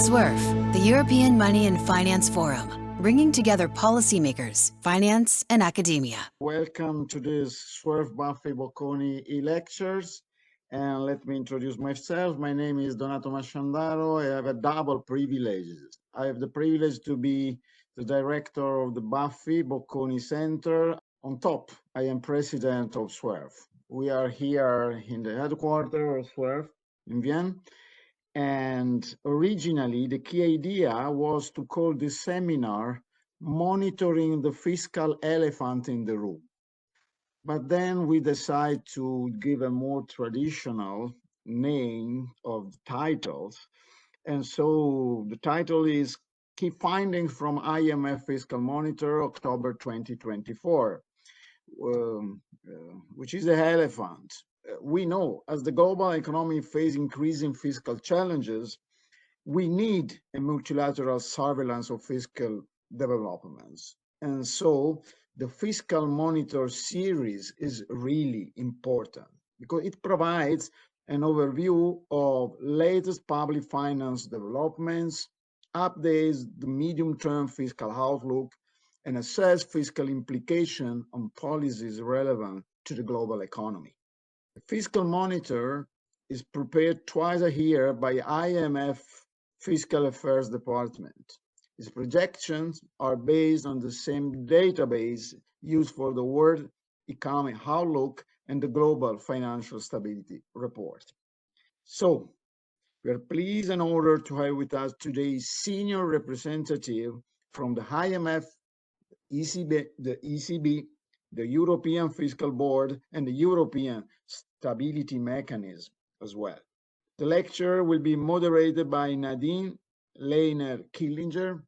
SUERF, the European Money and Finance Forum, bringing together policymakers, finance, and academia. Welcome to this SUERF BAFFI Bocconi e-lectures. And let me introduce myself. My name is Masciandaro. I have a double privilege. I have the privilege to be the director of the BAFFI Bocconi Center. On top, I am president of SUERF. We are here in the headquarters of SUERF in Vienna. And originally, the key idea was to call this seminar Monitoring the Fiscal Elephant in the Room. But then we decided to give a more traditional name of titles. And so the title is Key Findings from IMF Fiscal Monitor, October 2024, which is the elephant. We know as the global economy faces increasing fiscal challenges, we need a multilateral surveillance of fiscal developments. And so the Fiscal Monitor series is really important because it provides an overview of latest public finance developments, updates the medium-term fiscal outlook, and assess fiscal implication on policies relevant to the global economy. The Fiscal Monitor is prepared twice a year by IMF Fiscal Affairs Department. Its projections are based on the same database used for the World Economic Outlook and the Global Financial Stability Report. So, we are pleased and honored to have with us today senior representative from the IMF, the ECB, the European Fiscal Board, and the European Stability Mechanism as well. The lecture will be moderated by Nadine, Leiner-Killinger,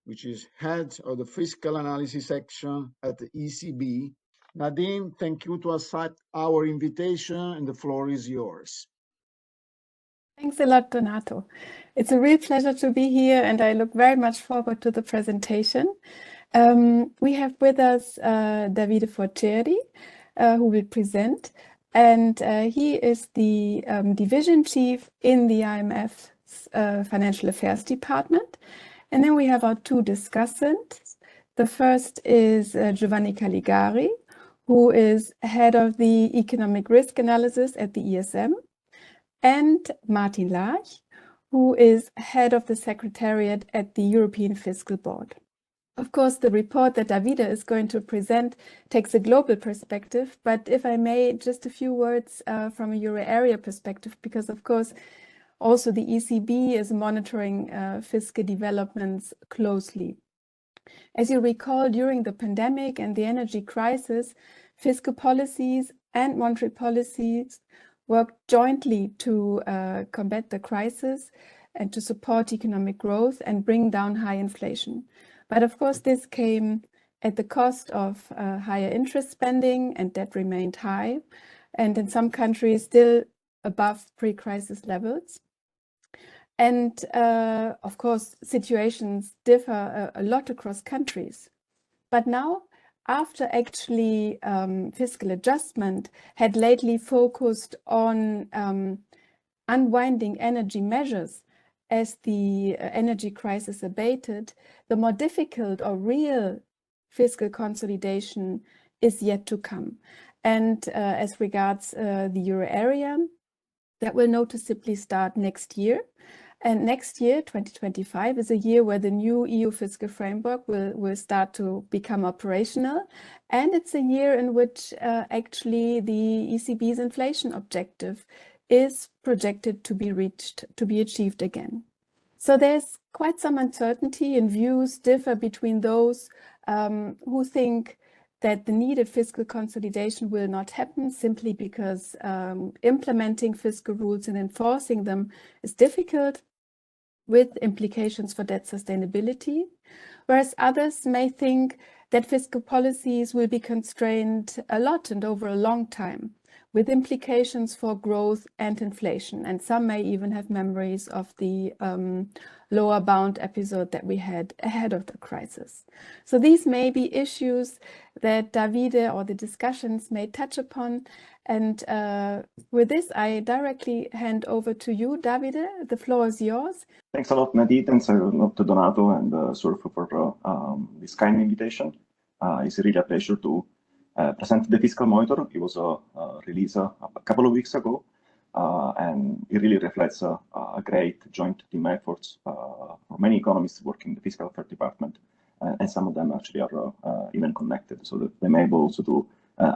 which is head of the Fiscal Analysis section at the ECB. Nadine, thank you to accept our invitation, and the floor is yours. Thanks a lot, Donato. It's a real pleasure to be here, and I look very much forward to the presentation. We have with us Davide Furceri, who will present, and he is the division chief in the IMF's Financial Affairs Department. And then we have our two discussants. The first is Giovanni Callegari, who is head of the Economic Risk Analysis at the ESM, and Martin Larch, who is head of the Secretariat at the European Fiscal Board. Of course, the report that Davide is going to present takes a global perspective, but if I may, just a few words from a Euro area perspective, because of course, also the ECB is monitoring fiscal developments closely. As you recall, during the pandemic and the energy crisis, fiscal policies and monetary policies worked jointly to combat the crisis and to support economic growth and bring down high inflation. But of course, this came at the cost of higher interest spending, and debt remained high, and in some countries still above pre-crisis levels. And of course, situations differ a lot across countries. But now, after actually fiscal adjustment had lately focused on unwinding energy measures, as the energy crisis abated, the more difficult or real fiscal consolidation is yet to come. And as regards the Euro area, that will noticeably start next year. And next year, 2025, is a year where the new EU fiscal framework will start to become operational. And it's a year in which actually the ECB's inflation objective is projected to be achieved again. So there's quite some uncertainty, and views differ between those who think that the needed fiscal consolidation will not happen simply because implementing fiscal rules and enforcing them is difficult, with implications for debt sustainability, whereas others may think that fiscal policies will be constrained a lot and over a long time. with implications for growth and inflation. And some may even have memories of the lower bound episode that we had ahead of the crisis. So these may be issues that Davide or the discussions may touch upon. And with this, I directly hand over to you, Davide. The floor is yours. Thanks a lot, Nadine. Thanks a lot to Donato and SUERF for this kind invitation. It's really a pleasure to present the Fiscal Monitor. It was released a couple of weeks ago, and it really reflects a great joint team efforts for many economists working in the Fiscal Affairs Department, and some of them actually are even connected, so that they may be able also to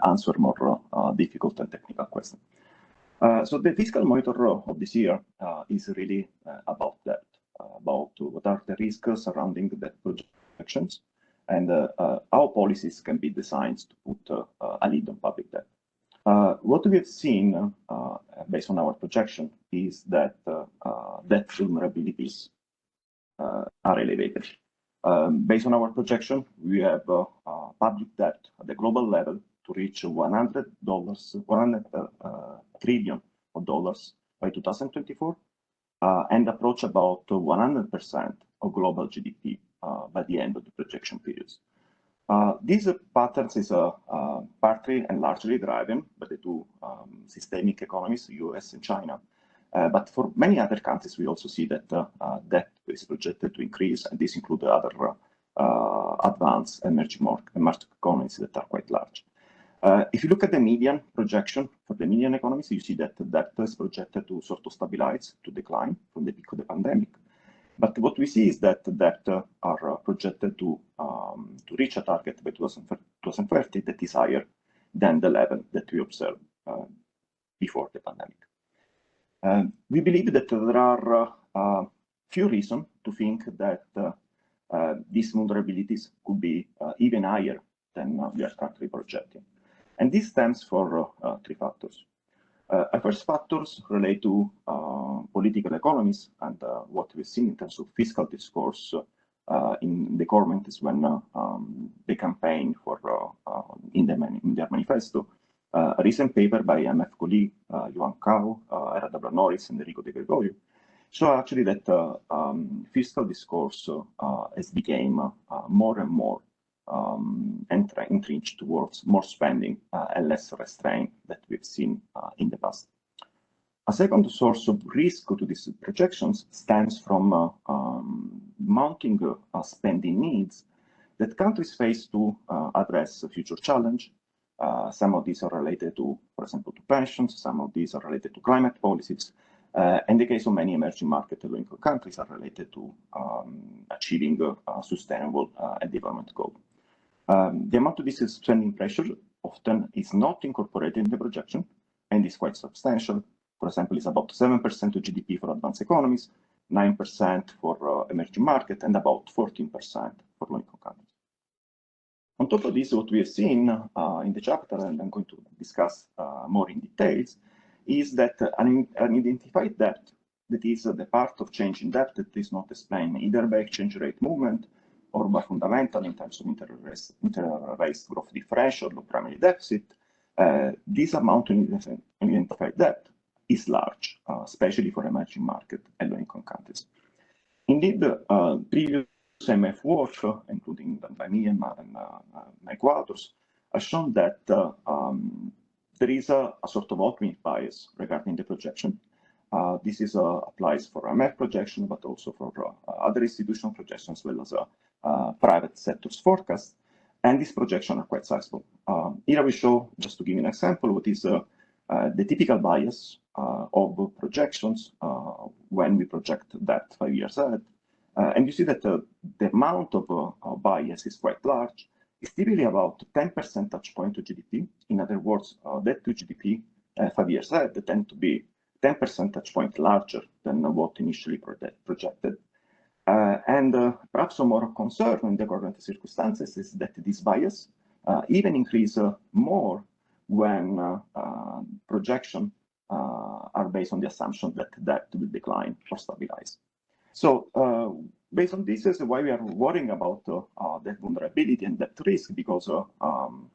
answer more difficult and technical questions. So the Fiscal Monitor of this year is really about that, about what are the risks surrounding the projections, and how policies can be designed to put a lid on public debt. What we have seen based on our projection is that debt vulnerabilities are elevated. Based on our projection, we have public debt at the global level to reach $100 trillion by 2024, and approach about 100% of global GDP by the end of the projection periods. These patterns is partly and largely driven by the two systemic economies, US and China. But for many other countries, we also see that debt is projected to increase, and this includes other advanced emerging market economies that are quite large. If you look at the median projection for the median economies, you see that debt is projected to sort of stabilize, to decline from the peak of the pandemic. But what we see is that debt are projected to reach a target by 2030 that is higher than the level that we observed before the pandemic. We believe that there are few reasons to think that these vulnerabilities could be even higher than we are currently projecting. And this stems for three factors. First factors relate to political economies and what we've seen in terms of fiscal discourse in the government is when they campaign for in their manifesto. A recent paper by IMF colleague Giovanni, Erada Norris, and Enrico De Gregorio show actually that fiscal discourse has become more and more entrenched towards more spending and less restraint that we've seen in the past. A second source of risk to these projections stems from mounting spending needs that countries face to address a future challenge. Some of these are related to, for example, to pensions. Some of these are related to climate policies. In the case of many emerging market and low-income countries are related to achieving sustainable development goals. The amount of this spending pressure often is not incorporated in the projection and is quite substantial. For example, it's about 7% of GDP for advanced economies, 9% for emerging market, and about 14% for low-income countries. On top of this, what we have seen in the chapter, and I'm going to discuss more in details, is that an identified debt that is the part of change in debt that is not explained either by exchange rate movement or by fundamental in terms of inter-race growth differential or primary deficit. This amount of identified debt is large, especially for emerging market and low-income countries. Indeed, previous IMF work, including done by me and my co-authors, has shown that there is a sort of optimism bias regarding the projection. This is applies for IMF projection, but also for other institutional projections, as well as private sector's forecast. And these projections are quite sizable. Here we show, just to give you an example, what is the typical bias of projections when we project that 5 years ahead. And you see that the amount of bias is quite large. It's typically about 10 percentage point of GDP. In other words, debt to GDP 5 years ahead tend to be 10 percentage point larger than what initially projected. And perhaps a more concern in the current circumstances is that this bias even increase more when projections are based on the assumption that debt will decline or stabilize. So based on this is why we are worrying about debt vulnerability and debt risk, because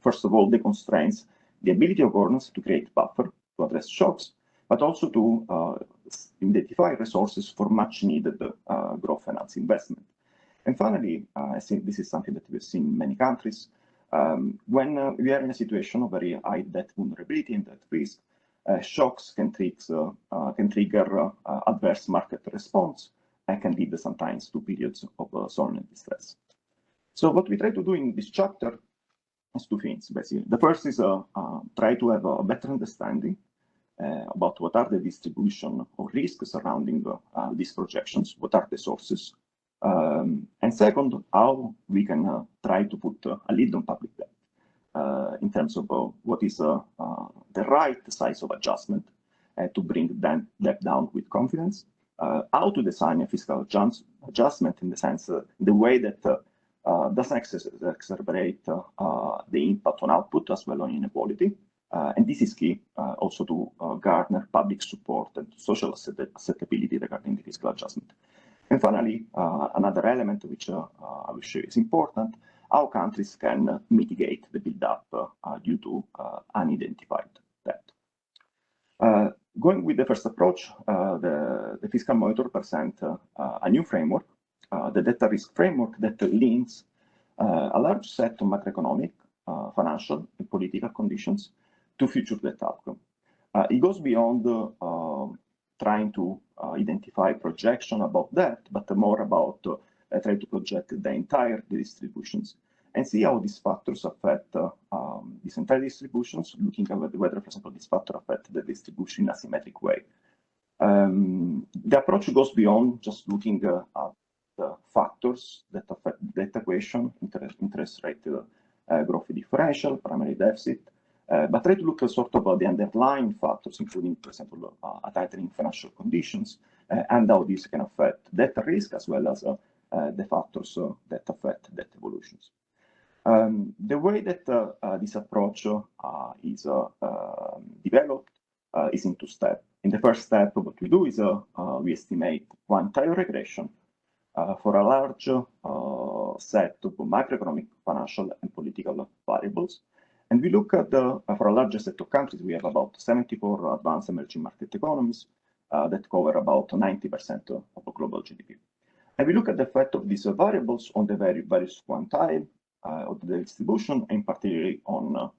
first of all, the constraints the ability of governments to create buffer to address shocks, but also to identify resources for much needed growth finance investment. And finally, I think this is something that we've seen in many countries. When we are in a situation of very high debt vulnerability and debt risk, shocks can trigger adverse market response and can lead sometimes to periods of sovereign distress. So what we try to do in this chapter is two things, basically. The first is try to have a better understanding about what are the distribution of risk surrounding these projections, what are the sources, and second, how we can try to put a lid on public debt in terms of what is the right size of adjustment to bring debt down with confidence, how to design a fiscal adjustment in the sense, the way that doesn't exacerbate the impact on output as well on inequality. And this is key also to garner public support and social acceptability regarding the fiscal adjustment. And finally, another element which I will show you is important, how countries can mitigate the build-up due to unidentified debt. Going with the first approach, the Fiscal Monitor presents a new framework, the data risk framework that links a large set of macroeconomic, financial, and political conditions to future debt outcome. It goes beyond trying to identify projection about that, but more about trying to project the entire distributions and see how these factors affect these entire distributions, looking at whether, for example, this factor affect the distribution in a symmetric way. The approach goes beyond just looking at the factors that affect the debt equation, interest rate growth differential, primary deficit, but try to look at sort of the underlying factors, including, for example, a tightening financial conditions, and how these can affect debt risk as well as the factors that affect debt evolutions. The way that this approach is developed is in two steps. In the first step, what we do is we estimate quantile regression for a large set of macroeconomic, financial, and political variables. And we look at for a larger set of countries, we have about 74 advanced emerging market economies that cover about 90% of global GDP. And we look at the effect of these variables on the various quantile of the distribution, and particularly on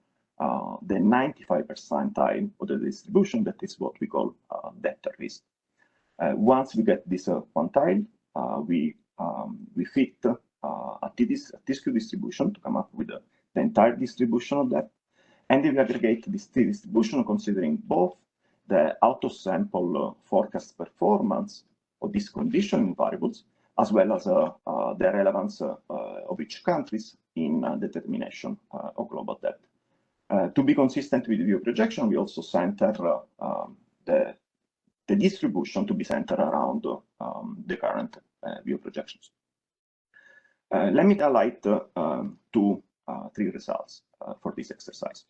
the 95th percentile of the distribution, that is what we call debt risk. Once we get this quantile, we fit a TSQ distribution to come up with the entire distribution of that, and we aggregate this distribution considering both the out-of-sample forecast performance of these conditioning variables, as well as the relevance of each countries in determination of global debt. To be consistent with the view projection, we also center the distribution to be centered around the current view projections. Let me highlight three results for this exercise.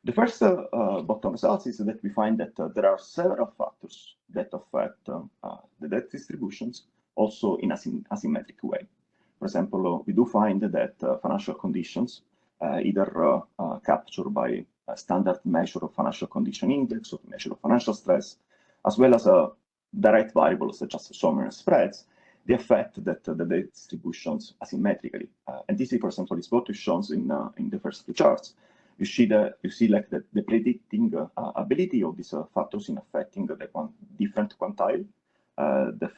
The first bottom results is that we find that there are several factors that affect the debt distributions also in an asymmetric way. For example, we do find that financial conditions, either captured by a standard measure of financial condition index or measure of financial stress, as well as direct variables such as sovereign spreads, they affect the distributions asymmetrically. And this, for example, is what is shown in the first two charts. You see like the predicting ability of these factors in affecting the different quantile. The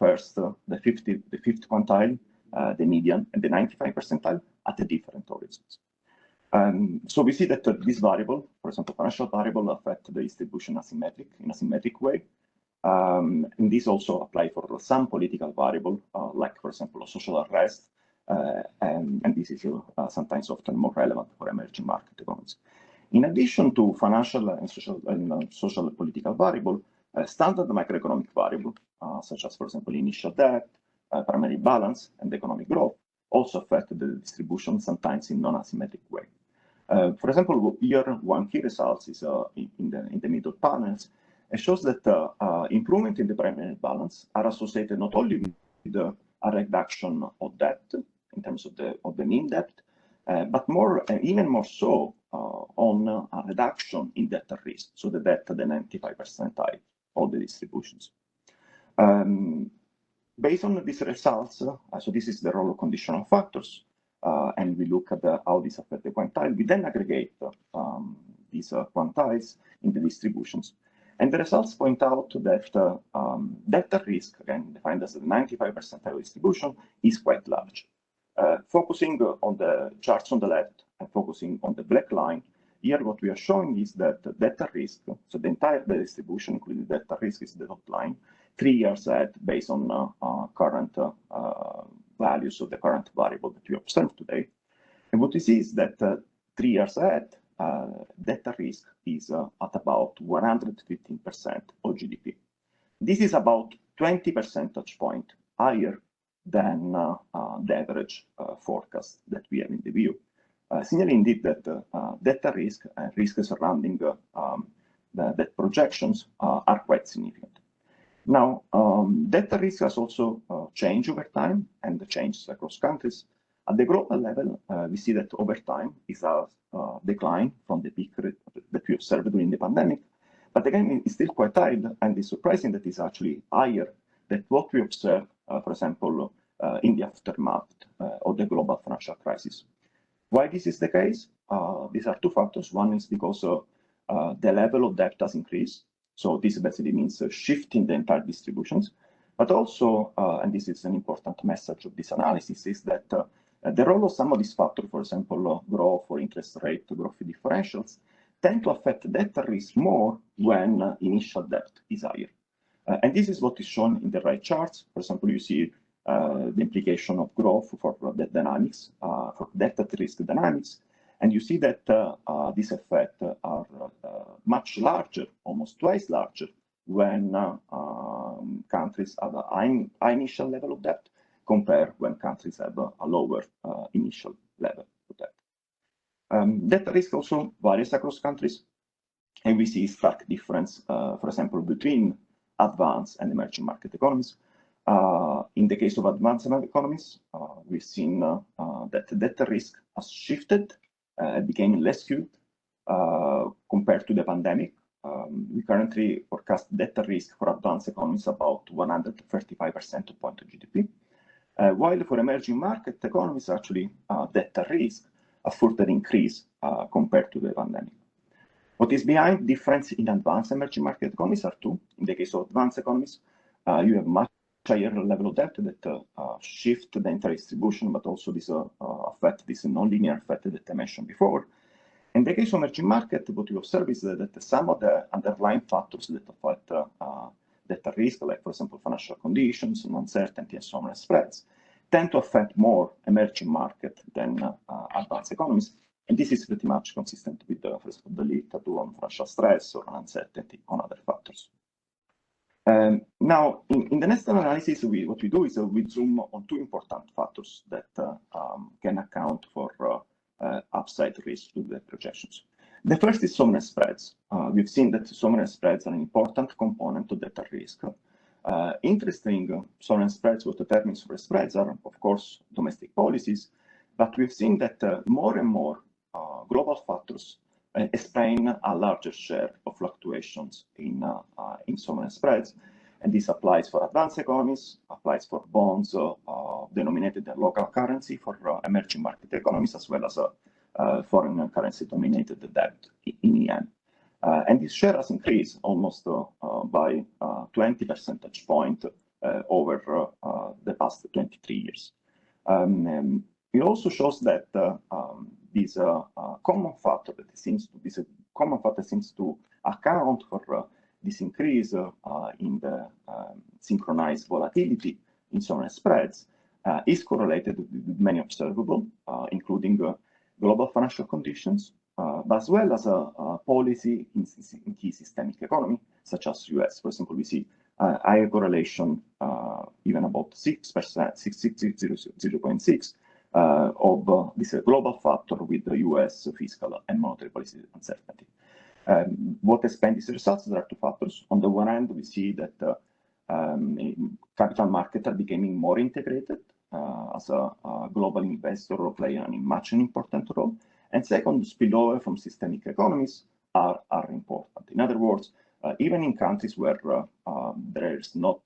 fifth quantile, the median, and the 95th percentile at the different horizons. So we see that this variable, for example, financial variable, affect the distribution in a symmetric way. And this also apply for some political variable, like, for example, social unrest, and this is sometimes often more relevant for emerging market economies. In addition to financial and social political variable, standard macroeconomic variable, such as, for example, initial debt, primary balance, and economic growth, also affect the distribution sometimes in non-asymmetric way. For example, here one key result is in the middle panels. It shows that improvement in the primary balance are associated not only with a reduction of debt in terms of the mean debt, but even more so on a reduction in debt at risk, so the debt at the 95th percentile of the distributions. Based on these results, so this is the role of conditional factors, and we look at how this affects the quantile. We then aggregate these quantiles in the distributions. And the results point out that debt at risk, again defined as the 95th percentile distribution, is quite large. Focusing on the charts on the left and focusing on the black line, here what we are showing is that debt at risk, so the entire distribution, including debt at risk, is the top line, 3 years ahead based on current values of the current variable that we observe today. And what we see is that 3 years ahead, debt at risk is at about 115% of GDP. This is about 20 percentage points higher than the average forecast that we have in the view. Signaling indeed that debt at risk and risk surrounding the projections are quite significant. Now, debt at risk has also changed over time and changed across countries. At the global level, we see that over time is a decline from the peak that we observed during the pandemic. But again, it's still quite high, and it's surprising that it's actually higher than what we observed, for example, in the aftermath of the global financial crisis. Why this is the case? These are two factors. One is because the level of debt has increased. So this basically means shifting the entire distributions. But also, and this is an important message of this analysis, is that the role of some of these factors, for example, growth or interest rate, growth differentials, tend to affect debt at risk more when initial debt is higher. And this is what is shown in the right charts. For example, you see the implication of growth for debt dynamics, for debt at risk dynamics. And you see that these effects are much larger, almost twice larger, when countries have a high initial level of debt compared when countries have a lower initial level of debt. Debt risk also varies across countries, and we see stark difference, for example, between advanced and emerging market economies. In the case of advanced economies, we've seen that debt risk has shifted, became less skewed compared to the pandemic. We currently forecast debt risk for advanced economies about 135 percentage points of GDP, while for emerging market economies, actually, debt risk a further increase compared to the pandemic. What is behind difference in advanced emerging market economies are two. In the case of advanced economies, you have much higher level of debt that shift the entire distribution, but also this affect this non-linear effect that I mentioned before. In the case of emerging market, what we observe is that some of the underlying factors that affect debt risk, like for example financial conditions and uncertainty and sovereign spreads, tend to affect more emerging market than advanced economies. And this is pretty much consistent with the literature on financial stress or uncertainty on other factors. Now, in the next analysis, what we do is we zoom on two important factors that can account for upside risk to the projections. The first is sovereign spreads. We've seen that sovereign spreads are an important component of debt risk. Interesting, sovereign spreads, what determines sovereign spreads are, of course, domestic policies, but we've seen that more and more global factors explain a larger share of fluctuations in sovereign spreads. And this applies for advanced economies, applies for bonds denominated in local currency for emerging market economies, as well as foreign currency dominated debt in EM. And this share has increased almost by 20 percentage points over the past 23 years. It also shows that this common factor that seems to account for this increase in the synchronized volatility in sovereign spreads is correlated with many observable, including global financial conditions, but as well as policy in key systemic economy, such as US. For example, we see higher correlation, even about 6%, 0.6, of this global factor with the US fiscal and monetary policy uncertainty. What explains these results? There are two factors. On the one hand, we see that capital markets are becoming more integrated as a global investor playing a much important role. And second, spillover from systemic economies are important. In other words, even in countries where there is not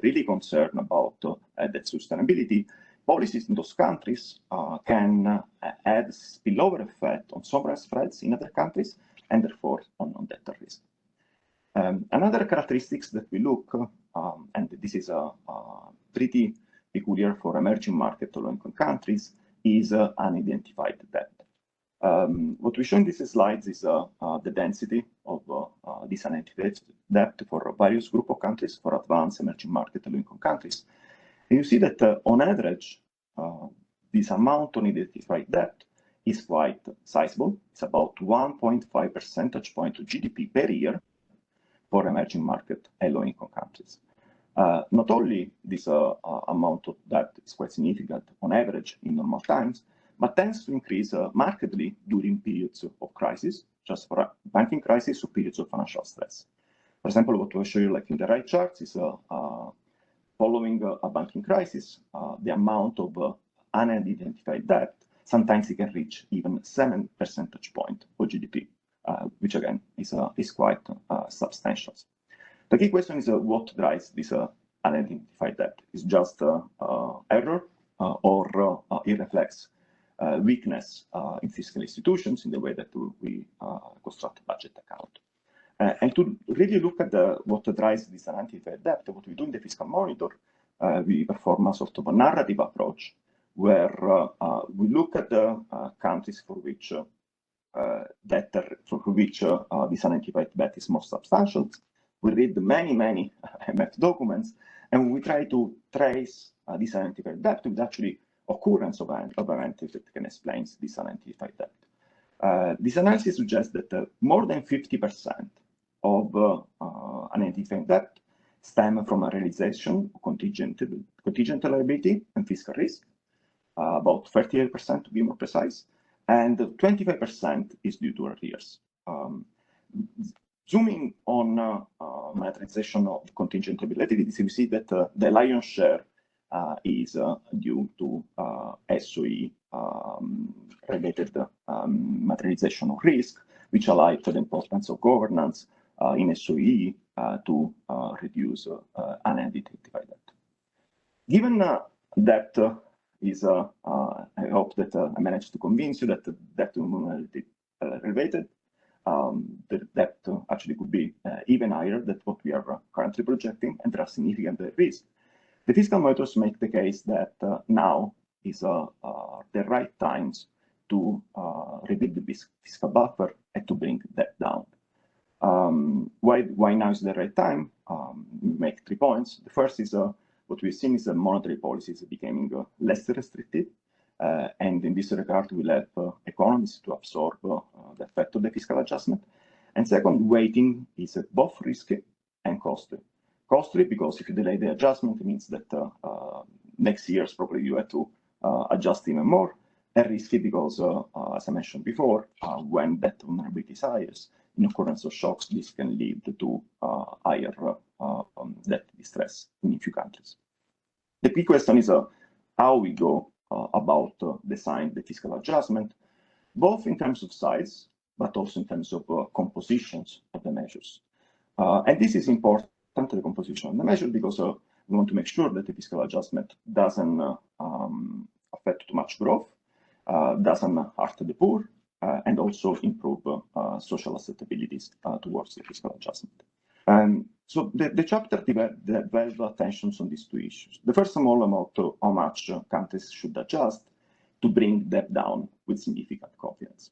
really concern about debt sustainability, policies in those countries can add spillover effect on sovereign spreads in other countries and therefore on debt risk. Another characteristics that we look, and this is pretty peculiar for emerging market or low-income countries, is unidentified debt. What we show in these slides is the density of this unidentified debt for various group of countries, for advanced, emerging market, and low-income countries. And you see that on average, this amount of unidentified debt is quite sizable. It's about 1.5 percentage point of GDP per year for emerging market and low-income countries. Not only this amount of debt is quite significant on average in normal times, but tends to increase markedly during periods of crisis, just for a banking crisis or periods of financial stress. For example, what I show you like in the right charts is following a banking crisis, the amount of unidentified debt, sometimes it can reach even 7 percentage point of GDP, which again is quite substantial. The key question is what drives this unidentified debt? Is just error or it reflects weakness in fiscal institutions in the way that we construct a budget account? And to really look at what drives this unidentified debt, what we do in the fiscal monitor, we perform a sort of a narrative approach where we look at the countries for which this unidentified debt is most substantial. We read many IMF documents, and we try to trace this unidentified debt with actually occurrence of events that can explain this unidentified debt. This analysis suggests that more than 50% of unidentified debt stem from a realization of contingent liability and fiscal risk, about 38% to be more precise, and 25% is due to arrears. Zooming on monetization of contingent liabilities, we see that the lion's share is due to SOE related materialization of risk, which highlight the importance of governance in SOE to reduce unidentified debt. Given that is, I hope that I managed to convince you that the debt to related, the debt actually could be even higher than what we are currently projecting, and there are significant risks. The fiscal monitors make the case that now is the right times to rebuild the fiscal buffer and to bring debt down. Why now is the right time? We make 3 points. The first is what we've seen is that monetary policies are becoming less restrictive, and in this regard, we'll have economies to absorb the effect of the fiscal adjustment. And second, waiting is both risky and costly. Costly because if you delay the adjustment, it means that next year probably you have to adjust even more. And risky because, as I mentioned before, when debt vulnerability is highest, in occurrence of shocks, this can lead to higher debt distress in a few countries. The key question is how we go about design the fiscal adjustment, both in terms of size, but also in terms of compositions of the measures. And this is important, the composition of the measure, because we want to make sure that the fiscal adjustment doesn't affect too much growth, doesn't hurt the poor, and also improve social acceptabilities towards the fiscal adjustment. So the chapter developed attentions on these two issues. The first one about how much countries should adjust to bring debt down with significant confidence.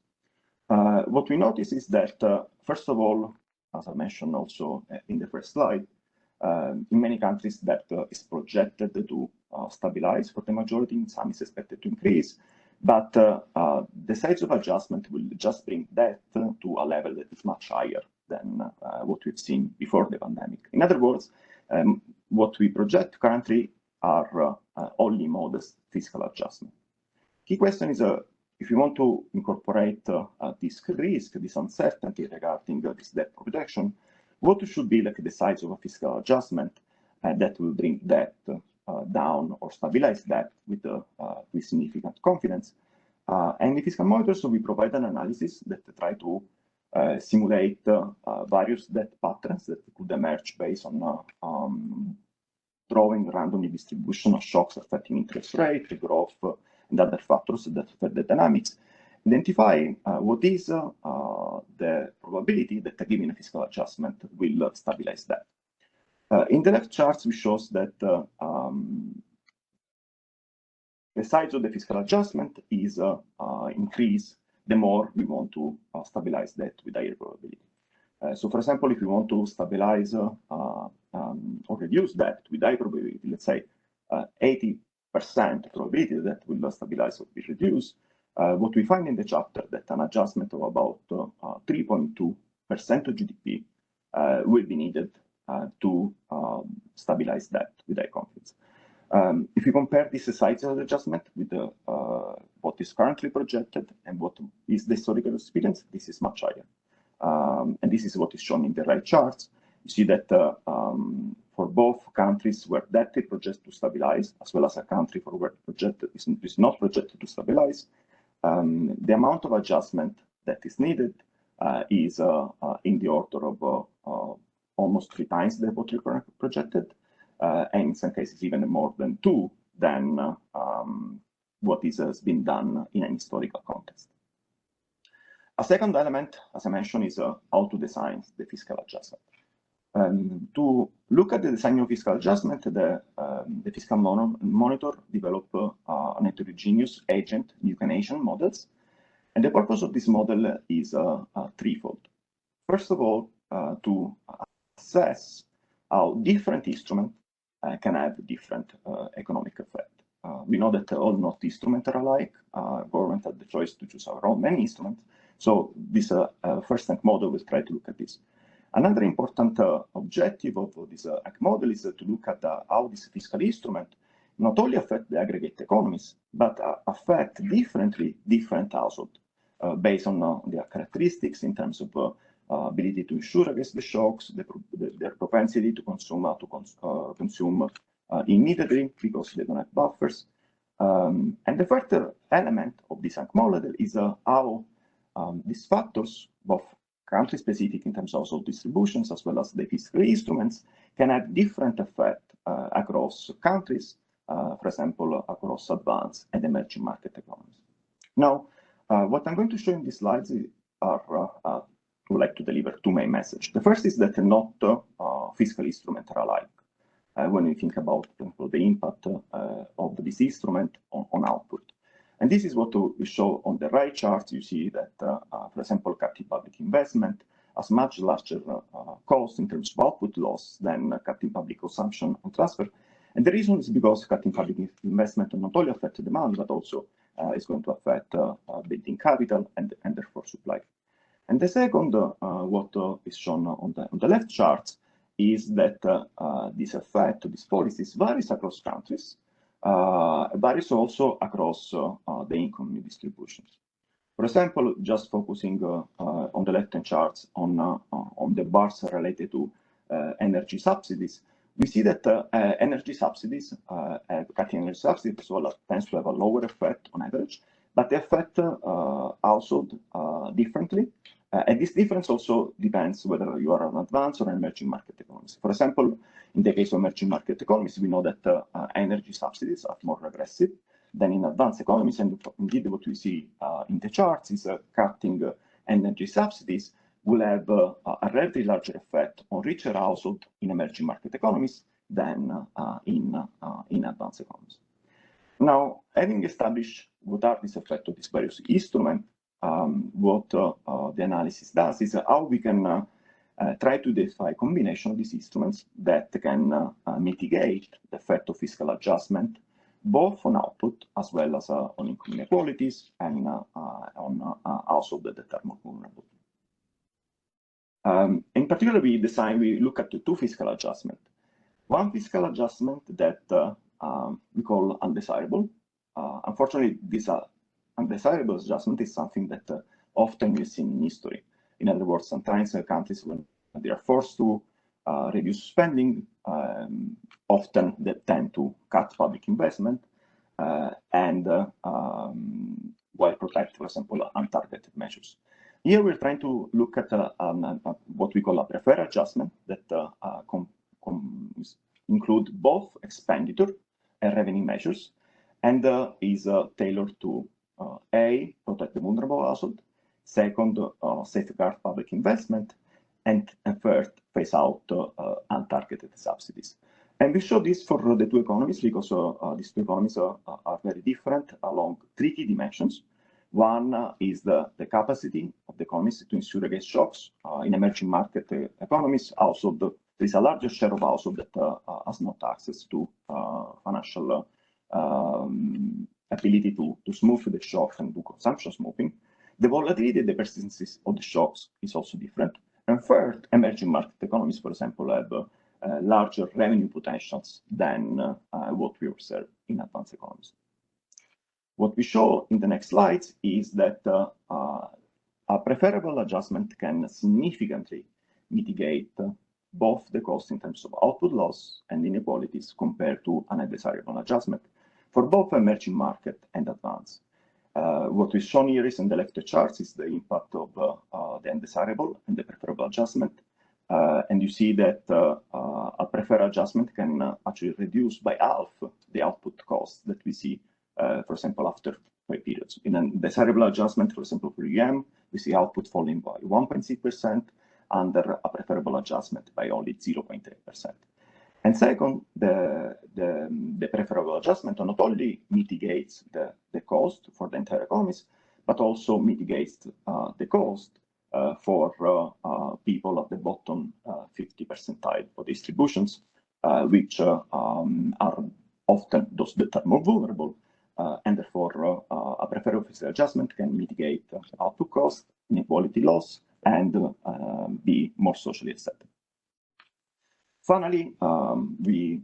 What we notice is that, first of all, as I mentioned also in the first slide, in many countries that is projected to stabilize for the majority, in some is expected to increase, but the size of adjustment will just bring debt to a level that is much higher than what we've seen before the pandemic. In other words, what we project currently are only modest fiscal adjustment. Key question is, if you want to incorporate this risk, this uncertainty regarding this debt projection, what should be like the size of a fiscal adjustment that will bring debt down or stabilize debt with significant confidence? And in fiscal monitor, so we provide an analysis that try to simulate various debt patterns that could emerge based on drawing randomly distribution of shocks affecting interest rate, growth, and other factors that affect the dynamics. Identify what is the probability that a given fiscal adjustment will stabilize that. In the left charts, we show that the size of the fiscal adjustment is increased the more we want to stabilize that with higher probability. So, for example, if we want to stabilize or reduce that with high probability, let's say 80% probability that will stabilize or be reduced, what we find in the chapter that an adjustment of about 3.2% of GDP will be needed to stabilize that with high confidence. If you compare this size of the adjustment with what is currently projected and what is the historical experience, this is much higher. And this is what is shown in the right charts. You see that for both countries where debt is projected to stabilize, as well as a country for where projected is not projected to stabilize, the amount of adjustment that is needed is in the order of almost 3 times the what we projected. And in some cases, even more than 2 than what has been done in an historical context. A second element, as I mentioned, is how to design the fiscal adjustment. To look at the design of fiscal adjustment, the Fiscal Monitor developed an heterogeneous agent euthanasia models. And the purpose of this model is threefold. First of all, to assess how different instruments can have different economic effect. We know that all not instruments are alike. Government had the choice to choose our own many instruments. So this first ANC model will try to look at this. Another important objective of this ANC model is to look at how this fiscal instrument not only affect the aggregate economies, but affect differently different households based on their characteristics in terms of ability to insure against the shocks, their propensity to consume immediately because they don't have buffers. And the further element of this ANC model is how these factors, both country-specific in terms of household distributions as well as the fiscal instruments, can have different effect across countries, for example, across advanced and emerging market economies. Now, what I'm going to show in these slides are would like to deliver 2 main messages. The first is that not fiscal instruments are alike. When we think about, for example, the impact of this instrument on output. And this is what we show on the right chart. You see that, for example, cutting public investment has much larger cost in terms of output loss than cutting public consumption on transfer. And the reason is because cutting public investment not only affects demand, but also is going to affect building capital and therefore supply. And the second, what is shown on the left chart, is that this effect, this policies varies across countries, varies also across the income distributions. For example, just focusing on the left-hand charts on the bars related to energy subsidies, we see that energy subsidies, cutting energy subsidies, as well, tends to have a lower effect on average, but they affect household differently. And this difference also depends whether you are an advanced or an emerging market economies. For example, in the case of emerging market economies, we know that energy subsidies are more aggressive than in advanced economies. And indeed, what we see in the charts is cutting energy subsidies will have a relatively larger effect on richer households in emerging market economies than in advanced economies. Now, having established what are these effects of these various instruments, what the analysis does is how we can try to identify a combination of these instruments that can mitigate the effect of fiscal adjustment, both on output as well as on income inequalities and on households that are more vulnerable. In particular, we look at the 2 fiscal adjustments. One fiscal adjustment that we call undesirable. Unfortunately, this undesirable adjustment is something that often we've seen in history. In other words, sometimes countries, when they are forced to reduce spending, often they tend to cut public investment, and while protect, for example, untargeted measures. Here we're trying to look at what we call a preferred adjustment that include both expenditure and revenue measures, and is tailored to A, protect the vulnerable household, second, safeguard public investment, and third, phase out untargeted subsidies. And we show this for the two economies because these two economies are very different along three key dimensions. One is the capacity of the economies to insure against shocks. In emerging market economies, also there is a larger share of household that has not access to financial ability to smooth the shock and do consumption smoothing. The volatility, the persistence of the shocks is also different. And third, emerging market economies, for example, have larger revenue potentials than what we observe in advanced economies. What we show in the next slides is that a preferable adjustment can significantly mitigate both the cost in terms of output loss and inequalities compared to an undesirable adjustment for both emerging market and advanced. What we've shown here is in the left charts is the impact of the undesirable and the preferable adjustment. And you see that a preferred adjustment can actually reduce by half the output cost that we see, for example, after 5 periods. In a desirable adjustment, for example, for EM, we see output falling by 1.6%, under a preferable adjustment by only 0.8%. And second, the preferable adjustment not only mitigates the cost for the entire economies, but also mitigates the cost for people at the bottom 50 percentile of distributions, which are often those that are more vulnerable, and therefore a preferable fiscal adjustment can mitigate output cost, inequality loss, and be more socially accepted. Finally, we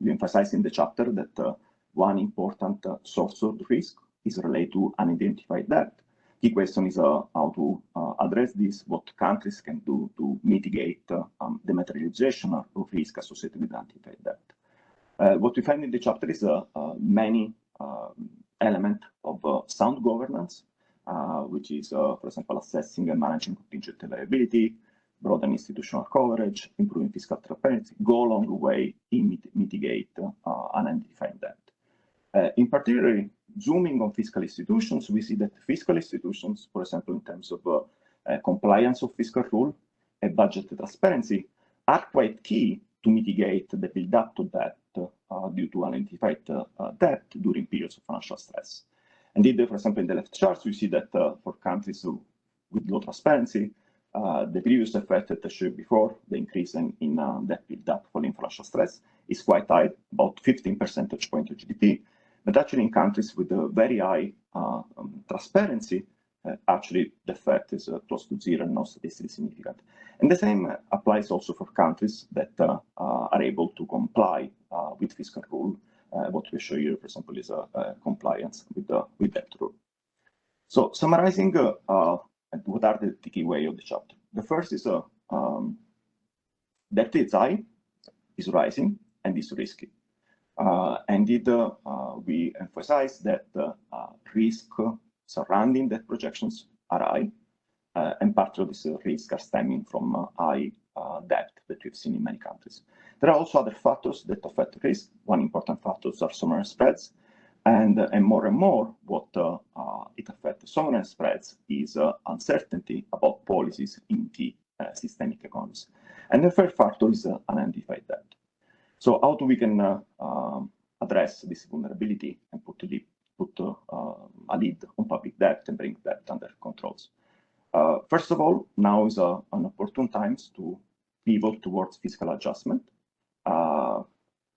emphasize in the chapter that one important source of risk is related to unidentified debt. The question is how to address this, what countries can do to mitigate the materialization of risk associated with unidentified debt. What we find in the chapter is many elements of sound governance, which is, for example, assessing and managing contingent liability, broaden institutional coverage, improving fiscal transparency, go a long way in mitigate unidentified debt. In particular, zooming on fiscal institutions, we see that fiscal institutions, for example, in terms of compliance of fiscal rule and budget transparency, are quite key to mitigate the build-up of debt due to unidentified debt during periods of financial stress. Indeed, for example, in the left charts, we see that for countries with low transparency, the previous effect that I showed before, the increase in debt build-up following financial stress, is quite high, about 15 percentage points of GDP. But actually, in countries with a very high transparency, actually the effect is close to zero and not statistically significant. And the same applies also for countries that are able to comply with fiscal rule. What we show here, for example, is compliance with debt rule. So summarizing, what are the key way of the chapter? The first is debt is high, is rising, and is risky. Indeed, we emphasize that risk surrounding debt projections are high, and part of this risk are stemming from high debt that we've seen in many countries. There are also other factors that affect risk. One important factor are sovereign spreads, and more what it affects sovereign spreads is uncertainty about policies in key systemic economies. And the third factor is unidentified debt. So how do we can address this vulnerability and put a lid on public debt and bring debt under controls? First of all, now is an opportune time to pivot towards fiscal adjustment.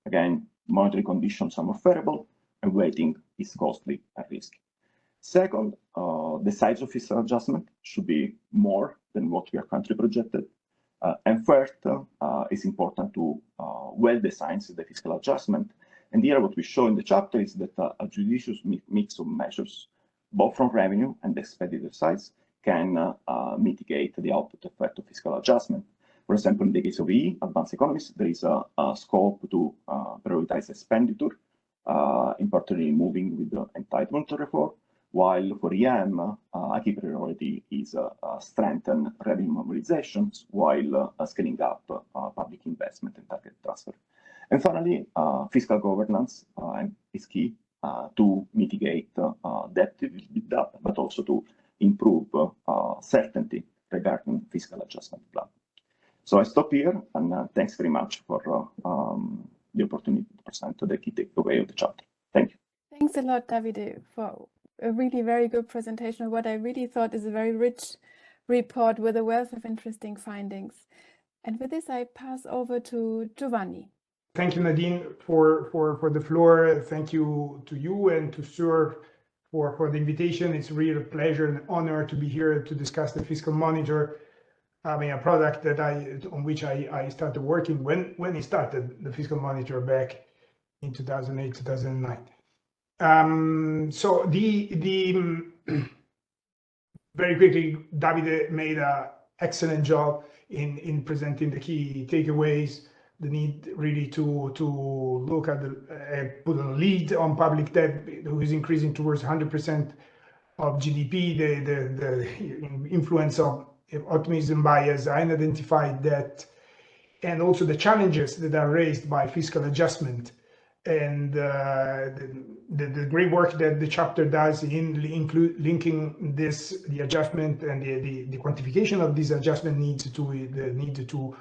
Again, monetary conditions are more favorable, and waiting is costly and risky. Second, the size of fiscal adjustment should be more than what we are currently projected. And third, it's important to well design the fiscal adjustment. And here what we show in the chapter is that a judicious mix of measures, both from revenue and the expenditure sides, can mitigate the output effect of fiscal adjustment. For example, in the case of advanced economies, there is a scope to prioritize expenditure, in particular moving with the entitlement reform, while for EM, a key priority is strengthen revenue mobilizations while scaling up public investment and target transfer. And finally, fiscal governance is key to mitigate debt build up, but also to improve certainty regarding fiscal adjustment plan. So I stop here, and thanks very much for the opportunity to present the key takeaway of the chapter. Thank you. Thanks a lot, Davide, for a really very good presentation of what I really thought is a very rich report with a wealth of interesting findings. And with this, I pass over to Giovanni. Thank you, Nadine, for the floor. Thank you to you and to SUERF for the invitation. It's really a pleasure and honor to be here to discuss the Fiscal Monitor. I mean, a product that on which I started working when it started, the Fiscal Monitor back in 2008, 2009. So very quickly, Davide made an excellent job in presenting the key takeaways, the need really to look at put a lead on public debt, which is increasing towards 100% of GDP, the influence of optimism bias, unidentified debt, and also the challenges that are raised by fiscal adjustment, and the great work that the chapter does in linking this, the adjustment and the quantification of these adjustment needs to the need to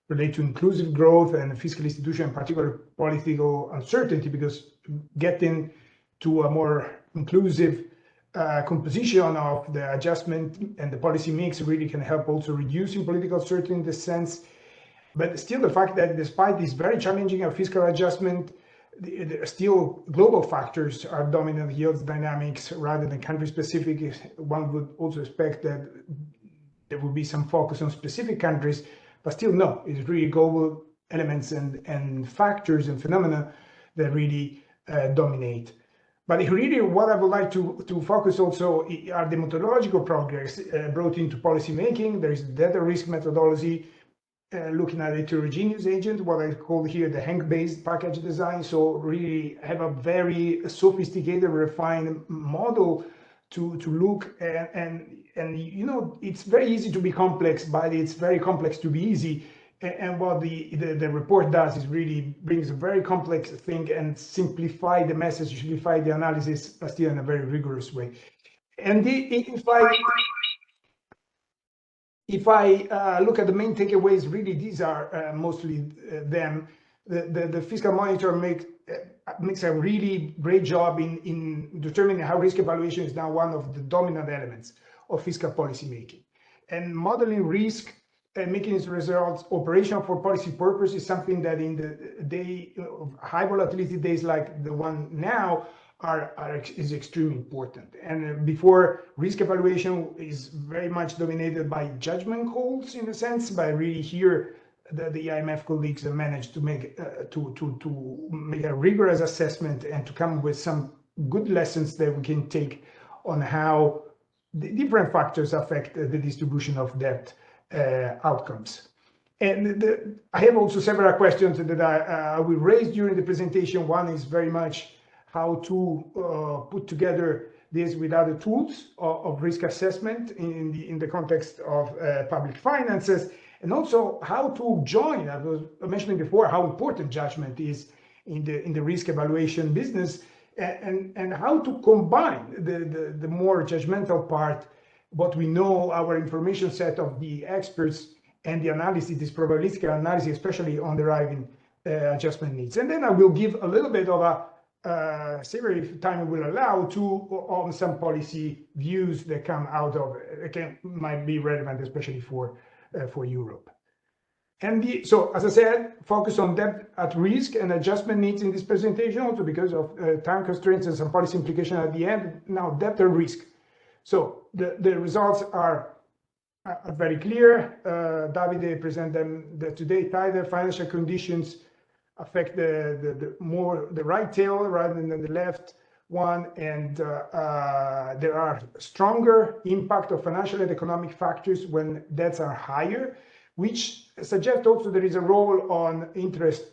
relate to inclusive growth and fiscal institution, in particular political uncertainty, because getting to a more inclusive composition of the adjustment and the policy mix really can help also reducing political uncertainty in this sense. But still, the fact that despite this very challenging fiscal adjustment, still global factors are dominant yields dynamics rather than country specific. One would also expect that there will be some focus on specific countries, but still no, it's really global elements and factors and phenomena that really dominate. But really what I would like to focus also are the methodological progress brought into policy making. There is data risk methodology, looking at heterogeneous agent, what I call here the Hank-based package design. So really have a very sophisticated, refined model to look and you know, it's very easy to be complex, but it's very complex to be easy. And what the report does is really brings a very complex thing and simplify the message, simplify the analysis, but still in a very rigorous way. And if I look at the main takeaways, really these are mostly them. The Fiscal Monitor makes a really great job in determining how risk evaluation is now one of the dominant elements of fiscal policy making. And modeling risk and making its results operational for policy purpose is something that in the day of high volatility days like the one now is extremely important. And before, risk evaluation is very much dominated by judgment calls in a sense, but really here the IMF colleagues have managed to make make a rigorous assessment and to come with some good lessons that we can take on how the different factors affect the distribution of debt outcomes. And I have also several questions that I will raise during the presentation. One is very much how to put together this with other tools of risk assessment in the context of public finances, and also how to join. I was mentioning before how important judgment is in the risk evaluation business, and how to combine the more judgmental part, what we know, our information set of the experts, and the analysis, this probabilistic analysis, especially on deriving adjustment needs. And then I will give a little bit of a several, if time will allow, on some policy views that come out of might be relevant, especially for Europe. And so, as I said, focus on debt at risk and adjustment needs in this presentation, also because of time constraints and some policy implication at the end. Now, debt at risk. So the results are very clear. Davide presented them today. Tighter financial conditions affect the right tail rather than the left one, and there are stronger impact of financial and economic factors when debts are higher, which suggests also there is a role on interest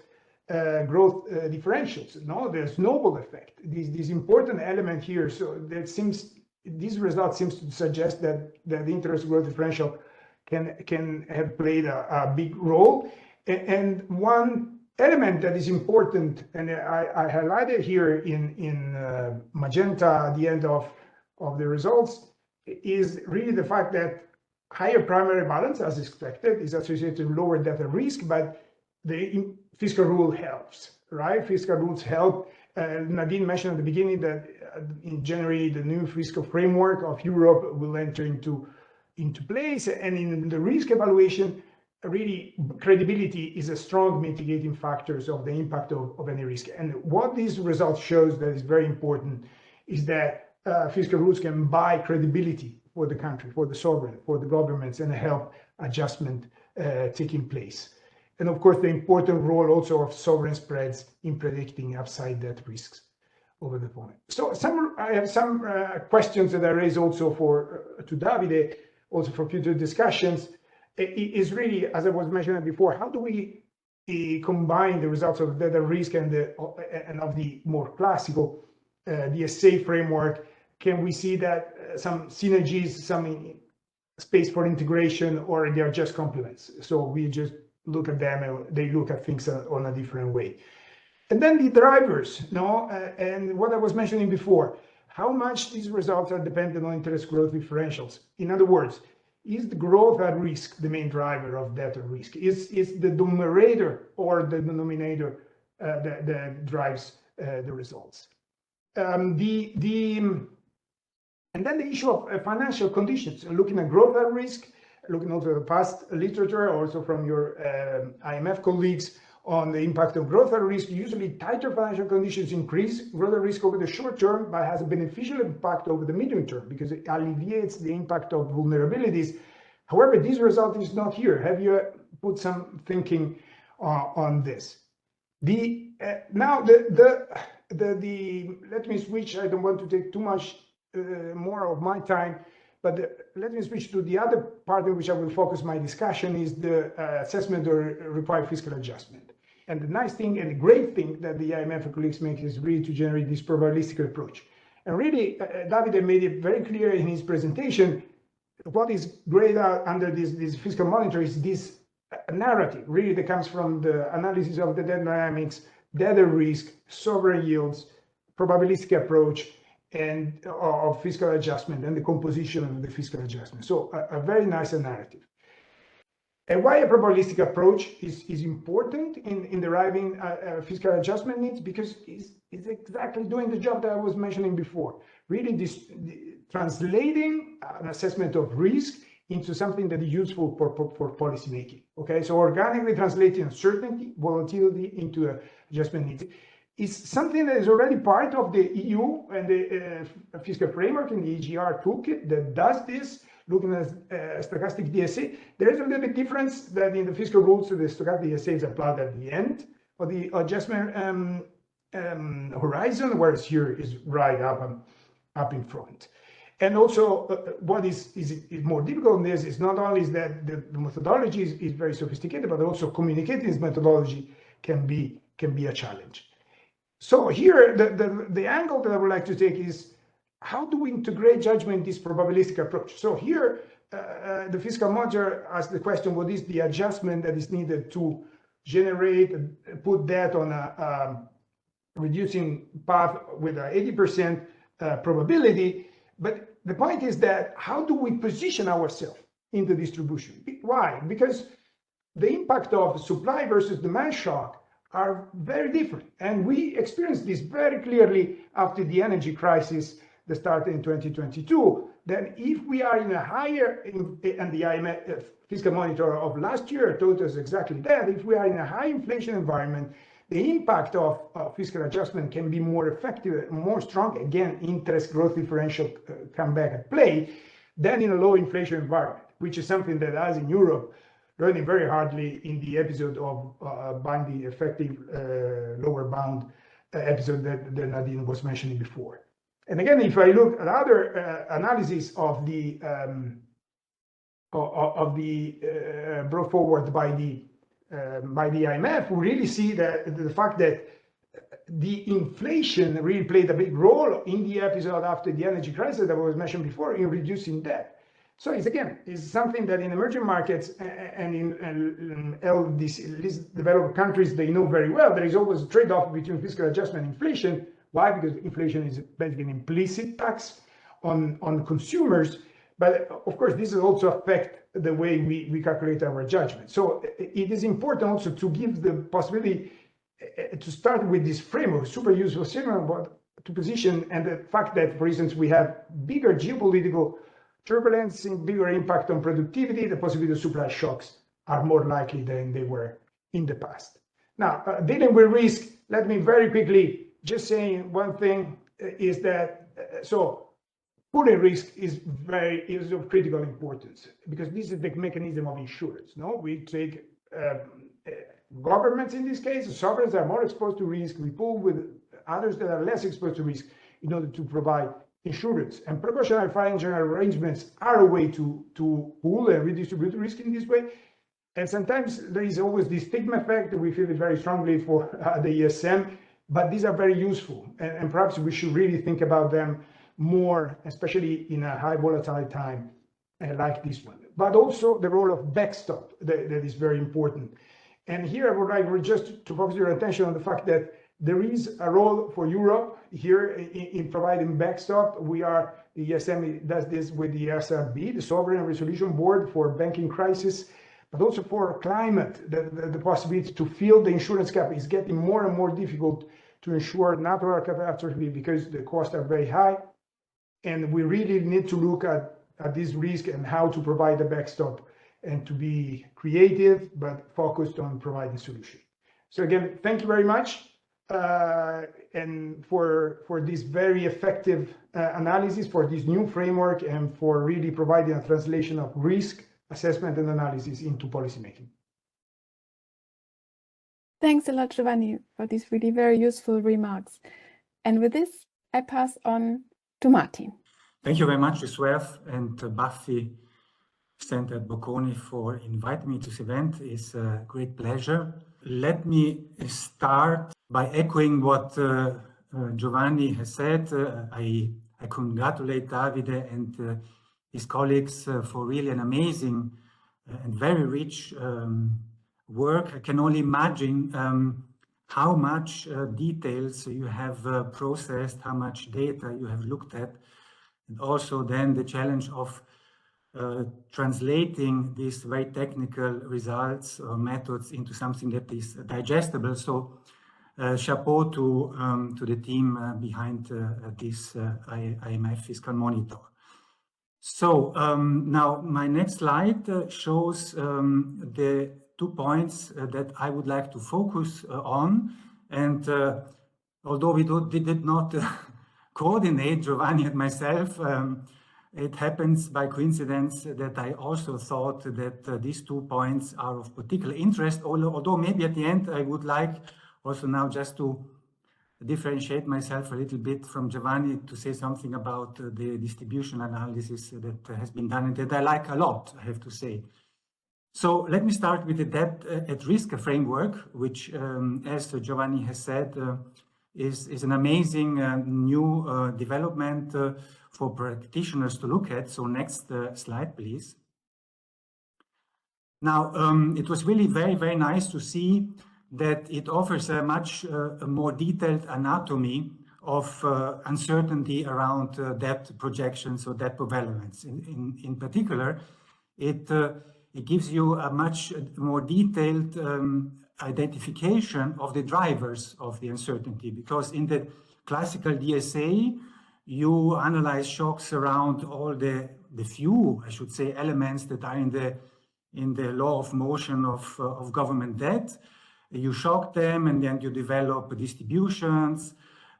growth differentials. No, there's snowball effect. This important element here. So that seems these results seems to suggest that the interest growth differential can have played a big role. And one element that is important, and I highlighted here in magenta at the end of the results, is really the fact that higher primary balance, as expected, is associated with lower debt at risk, but the fiscal rule helps, right? Fiscal rules help. Nadine mentioned at the beginning that in January, the new fiscal framework of Europe will enter into place. And in the risk evaluation, really credibility is a strong mitigating factors of the impact of any risk. And what these results shows that is very important is that fiscal rules can buy credibility for the country, for the sovereign, for the governments, and help adjustment taking place. And of course, the important role also of sovereign spreads in predicting upside debt risks over the moment. So I have some questions that I raise also to Davide, also for future discussions. Is really, as I was mentioning before, how do we combine the results of debt at risk and of the more classical DSA framework? Can we see that some synergies, some space for integration, or they are just complements? So we just look at them and they look at things on a different way. And then the drivers, and what I was mentioning before, how much these results are dependent on interest growth differentials. In other words, is the growth at risk the main driver of debt at risk? Is the numerator or the denominator that drives the results? And then the issue of financial conditions, looking at growth at risk, looking also at the past literature, also from your IMF colleagues on the impact of growth at risk. Usually tighter financial conditions increase growth at risk over the short term, but has a beneficial impact over the medium term because it alleviates the impact of vulnerabilities. However, this result is not here. Have you put some thinking on this? Now let me switch. I don't want to take too much more of my time, but let me switch to the other part in which I will focus my discussion is the assessment or required fiscal adjustment. And the nice thing and the great thing that the IMF colleagues make is really to generate this probabilistic approach. And really, Davide made it very clear in his presentation, what is great under this fiscal monitor is this narrative, really that comes from the analysis of the debt dynamics, debt at risk, sovereign yields, probabilistic approach, and of fiscal adjustment and the composition of the fiscal adjustment. So a very nice narrative. And why a probabilistic approach is important in deriving fiscal adjustment needs, because it's exactly doing the job that I was mentioning before, really translating an assessment of risk into something that is useful for policy making. Okay, so organically translating uncertainty, volatility into adjustment needs is something that is already part of the EU and the fiscal framework in the EGR toolkit that does this, looking at stochastic DSA. There is a little bit difference that in the fiscal rules, the stochastic DSA is applied at the end of the adjustment horizon, whereas here is right up in front. And also, what is more difficult in this is not only is that the methodology is very sophisticated, but also communicating this methodology can be a challenge. So here, the angle that I would like to take is how do we integrate judgment in this probabilistic approach? So here, the fiscal monitor asks the question: what is the adjustment that is needed to generate, put that on a reducing path with an 80% probability? But the point is that how do we position ourselves in the distribution? Why? Because the impact of supply versus demand shock are very different. And we experienced this very clearly after the energy crisis that started in 2022. Then if we are in a higher, and the IMF Fiscal Monitor of last year told us exactly that, if we are in a high inflation environment, the impact of fiscal adjustment can be more effective, more strong, again, interest growth differential come back at play, than in a low inflation environment, which is something that us in Europe learning very hardly in the episode of binding effective lower bound episode that Nadine was mentioning before. And again, if I look at other analysis of the brought forward by the IMF, we really see that the fact that the inflation really played a big role in the episode after the energy crisis that was mentioned before in reducing debt. So it's something that in emerging markets and in least developed countries, they know very well. There is always a trade-off between fiscal adjustment and inflation. Why? Because inflation is basically an implicit tax on consumers. But of course, this will also affect the way we calculate our judgment. So it is important also to give the possibility to start with this framework, super useful framework to position, and the fact that, for instance, we have bigger geopolitical turbulence, bigger impact on productivity, the possibility of supply shocks are more likely than they were in the past. Now, dealing with risk, let me very quickly just say one thing is that, so pooling risk is of critical importance because this is the mechanism of insurance. No, we take governments in this case, sovereigns are more exposed to risk. We pool with others that are less exposed to risk in order to provide insurance. And precautionary financial arrangements are a way to pool and redistribute risk in this way. And sometimes there is always this stigma effect. We feel it very strongly for the ESM, but these are very useful. And perhaps we should really think about them more, especially in a high volatile time like this one. But also the role of backstop that is very important. And here I would like just to focus your attention on the fact that there is a role for Europe here in providing backstop. The ESM does this with the SRB, the Sovereign Resolution Board for banking crisis, but also for climate. The possibility to fill the insurance gap is getting more and more difficult to ensure natural catastrophe because the costs are very high. And we really need to look at this risk and how to provide a backstop and to be creative, but focused on providing solutions. So again, thank you very much. And for this very effective analysis, for this new framework, and for really providing a translation of risk assessment and analysis into policymaking. Thanks a lot, Giovanni, for these really very useful remarks. And with this, I pass on to Martin. Thank you very much to SUERF and BAFFI Center Bocconi for inviting me to this event. It's a great pleasure. Let me start by echoing what Giovanni has said. I congratulate Davide and his colleagues for really an amazing and very rich work. I can only imagine how much details you have processed, how much data you have looked at, and also then the challenge of translating these very technical results or methods into something that is digestible. So chapeau to the team behind this IMF Fiscal Monitor. So now my next slide shows the 2 points that I would like to focus on. And although we did not coordinate, Giovanni and myself, it happens by coincidence that I also thought that these 2 points are of particular interest, although maybe at the end I would like also now just to differentiate myself a little bit from Giovanni to say something about the distribution analysis that has been done and that I like a lot, I have to say. So let me start with the debt at risk framework, which, as Giovanni has said, is an amazing new development for practitioners to look at. So next slide, please. Now, it was really very, very nice to see that it offers a much more detailed anatomy of uncertainty around debt projections or debt prevalence. In particular, it gives you a much more detailed identification of the drivers of the uncertainty, because in the classical DSA, you analyze shocks around all the few, I should say, elements that are in the law of motion of government debt. You shock them and then you develop distributions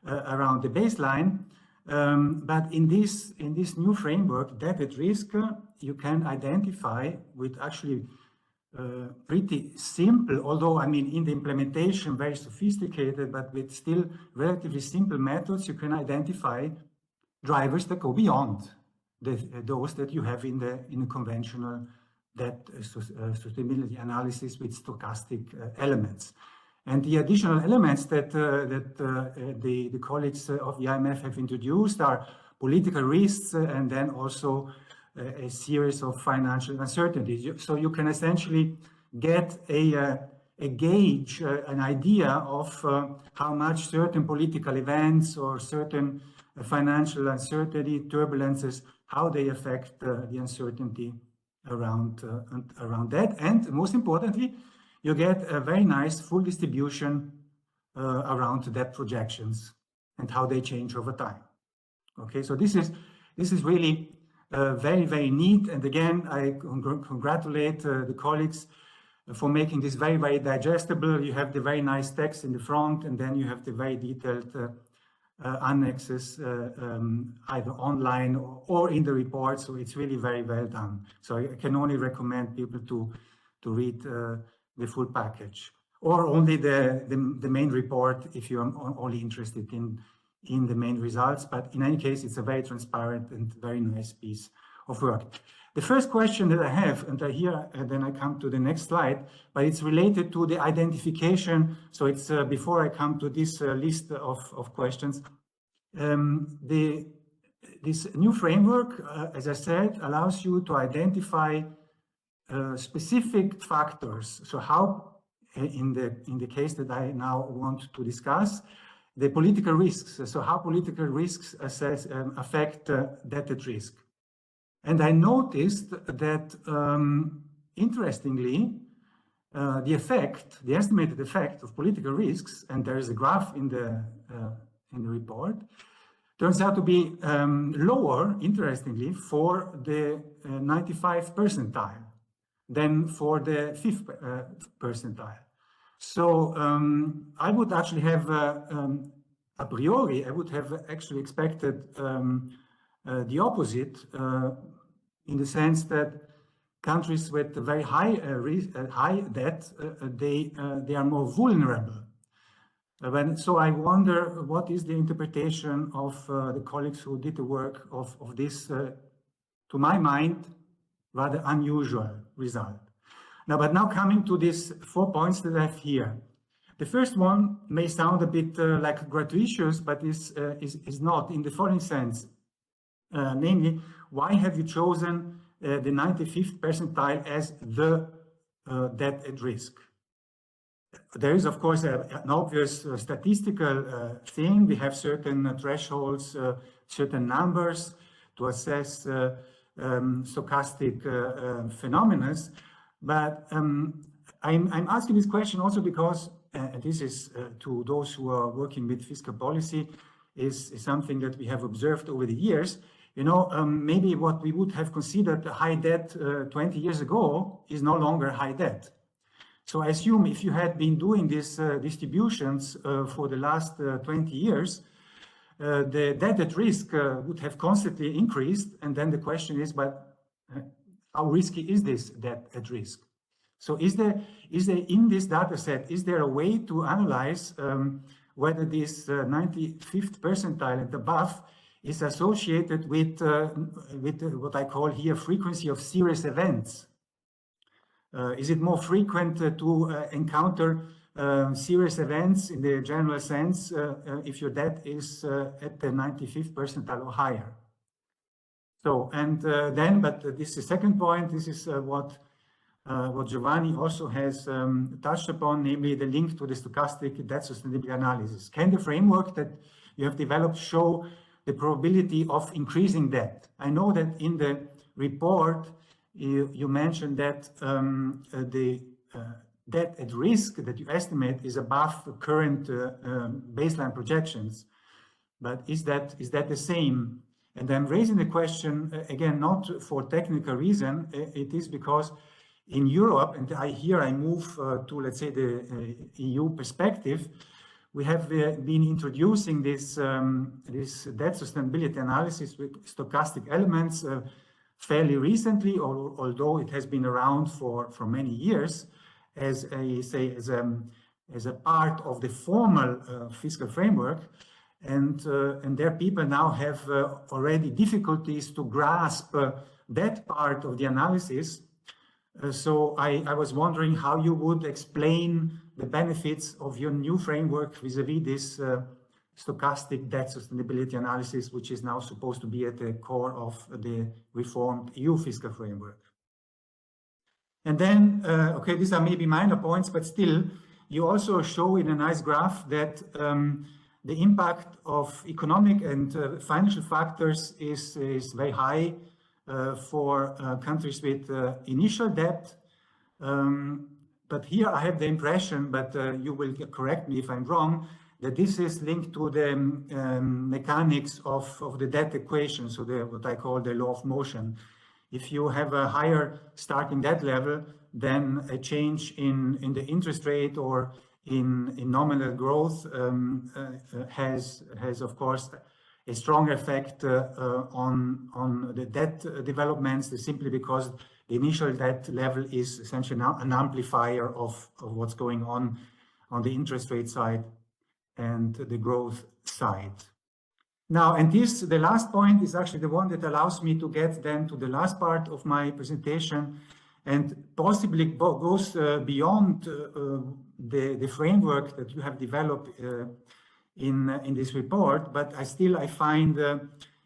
around the baseline. But in this new framework, debt at risk, you can identify with actually pretty simple, although I mean in the implementation very sophisticated, but with still relatively simple methods, you can identify drivers that go beyond those that you have in the conventional debt sustainability analysis with stochastic elements. And the additional elements that the colleagues of the IMF have introduced are political risks and then also a series of financial uncertainties. So you can essentially get a gauge, an idea of how much certain political events or certain financial uncertainty, turbulences, how they affect the uncertainty around that. And most importantly, you get a very nice full distribution around debt projections and how they change over time. Okay, so this is really very, very neat. And again, I congratulate the colleagues for making this very, very digestible. You have the very nice text in the front, and then you have the very detailed annexes either online or in the report. So it's really very well done. So I can only recommend people to read the full package, or only the main report if you're only interested in the main results. But in any case, it's a very transparent and very nice piece of work. The first question that I have, and then I come to the next slide, but it's related to the identification. So it's before I come to this list of questions. This new framework, as I said, allows you to identify specific factors. So how, in the case that I now want to discuss, the political risks. So how political risks affect debt at risk. And I noticed that, interestingly, the estimated effect of political risks, and there is a graph in the report, turns out to be lower, interestingly, for the 95th percentile than for the 5th percentile. So I would actually have, a priori, I would have actually expected the opposite, in the sense that countries with very high debt, they are more vulnerable. So I wonder what is the interpretation of the colleagues who did the work of this, to my mind, rather unusual result. But now coming to these 4 points that I have here. The first one may sound a bit like gratuitous, but is not, in the following sense. Namely, why have you chosen the 95th percentile as the debt at risk? There is, of course, an obvious statistical thing. We have certain thresholds, certain numbers to assess stochastic phenomena. But I'm asking this question also because this is to those who are working with fiscal policy, is something that we have observed over the years. You know, maybe what we would have considered high debt 20 years ago is no longer high debt. So I assume if you had been doing these distributions for the last 20 years, the debt at risk would have constantly increased. And then the question is, but how risky is this debt at risk? So is there in this data set, is there a way to analyze whether this 95th percentile and above is associated with what I call here frequency of serious events? Is it more frequent to encounter serious events in the general sense if your debt is at the 95th percentile or higher? So, and then, but this is the second point, this is what Giovanni also has touched upon, namely the link to the stochastic debt sustainability analysis. Can the framework that you have developed show the probability of increasing debt? I know that in the report, you mentioned that the debt at risk that you estimate is above the current baseline projections, but is that the same? And I'm raising the question again, not for technical reason. It is because in Europe, and I move to, let's say, the EU perspective, we have been introducing this debt sustainability analysis with stochastic elements fairly recently, although it has been around for many years as a part of the formal fiscal framework. And there people now have already difficulties to grasp that part of the analysis. So I was wondering how you would explain the benefits of your new framework vis-a-vis this stochastic debt sustainability analysis, which is now supposed to be at the core of the reformed EU fiscal framework. And then, okay, these are maybe minor points, but still, you also show in a nice graph that the impact of economic and financial factors is very high for countries with initial debt. But here I have the impression, but you will correct me if I'm wrong, that this is linked to the mechanics of the debt equation, so what I call the law of motion. If you have a higher starting debt level, then a change in the interest rate or in nominal growth has of course a strong effect on the debt developments, simply because the initial debt level is essentially an amplifier of what's going on the interest rate side and the growth side. Now, and the last point is actually the one that allows me to get then to the last part of my presentation, and possibly goes beyond the framework that you have developed in this report, but I find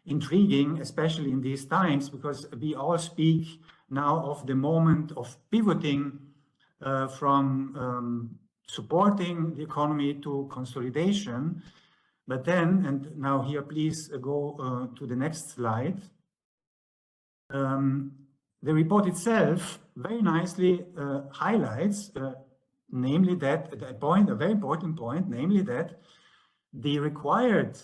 intriguing, especially in these times, because we all speak now of the moment of pivoting from supporting the economy to consolidation. But then, and now here, please go to the next slide. The report itself very nicely highlights, namely that a very important point, namely that the required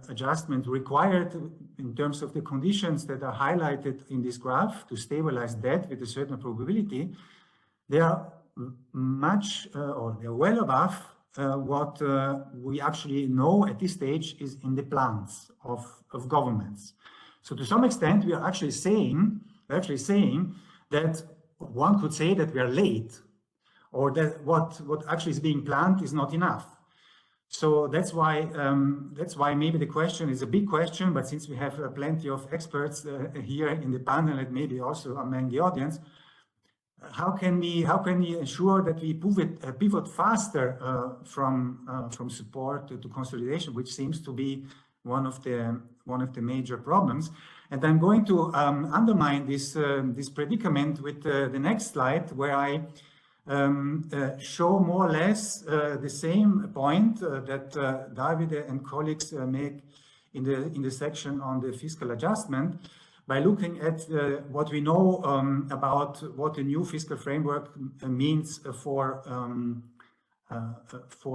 adjustment required in terms of the conditions that are highlighted in this graph to stabilize debt with a certain probability, they are much or they're well above what we actually know at this stage is in the plans of governments. So to some extent, we are actually saying that one could say that we are late, or that what actually is being planned is not enough. So that's why maybe the question is a big question, but since we have plenty of experts here in the panel and maybe also among the audience, how can we ensure that we pivot faster from support to consolidation, which seems to be one of the major problems? And I'm going to undermine this predicament with the next slide, where I show more or less the same point that Davide and colleagues make in the section on the fiscal adjustment, by looking at what we know about what the new fiscal framework means for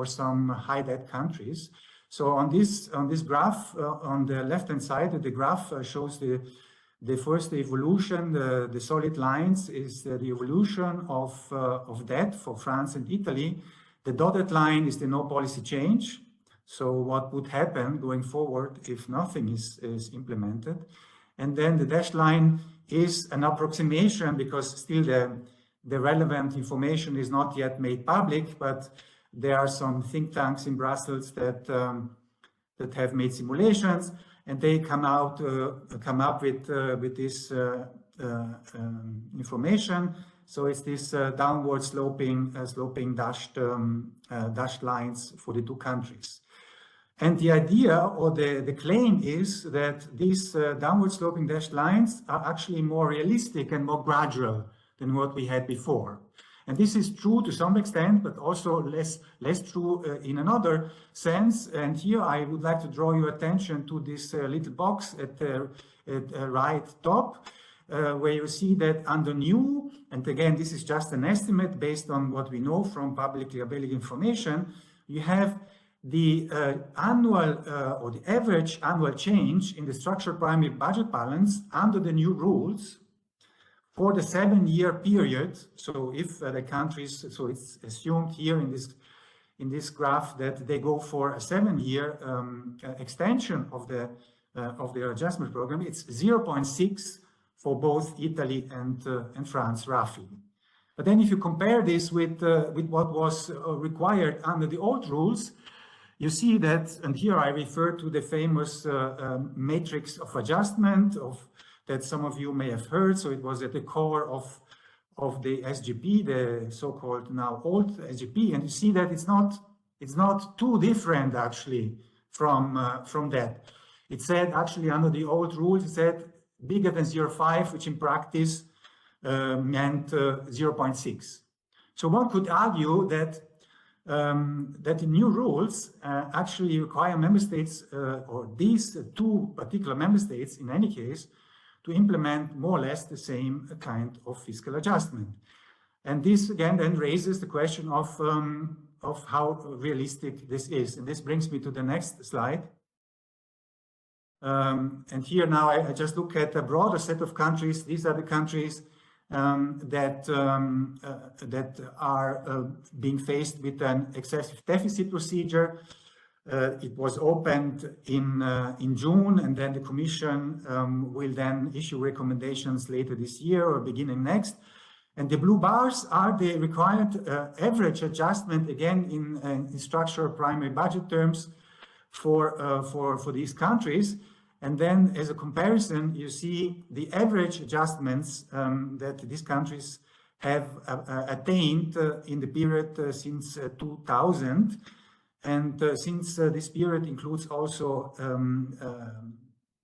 some high debt countries. So on this graph, on the left-hand side of the graph shows the first evolution. The solid lines is the evolution of debt for France and Italy. The dotted line is the no policy change. So what would happen going forward if nothing is implemented? And then the dashed line is an approximation, because still the relevant information is not yet made public, but there are some think tanks in Brussels that have made simulations, and they come up with this information. So it's this downward sloping dashed lines for the two countries. And the idea or the claim is that these downward sloping dashed lines are actually more realistic and more gradual than what we had before. And this is true to some extent, but also less true in another sense. And here I would like to draw your attention to this little box at the right top, where you see that under new, and again, this is just an estimate based on what we know from publicly available information, you have the annual or the average annual change in the structural primary budget balance under the new rules for the 7-year period. So if the countries, so it's assumed here in this graph that they go for a 7-year extension of their adjustment program, it's 0.6 for both Italy and France, roughly. But then if you compare this with what was required under the old rules, you see that, and here I refer to the famous matrix of adjustment that some of you may have heard. So it was at the core of the SGP, the so-called now old SGP, and you see that it's not too different actually from that. It said actually under the old rules, it said bigger than 0.5, which in practice meant 0.6. So one could argue that that the new rules actually require member states, or these two particular member states in any case, to implement more or less the same kind of fiscal adjustment. And this again then raises the question of how realistic this is. And this brings me to the next slide. And here now I just look at a broader set of countries. These are the countries that are being faced with an excessive deficit procedure. It was opened in June, and then the Commission will then issue recommendations later this year or beginning next. And the blue bars are the required average adjustment, again in structural primary budget terms for these countries. And then as a comparison, you see the average adjustments that these countries have attained in the period since 2000. And since this period includes also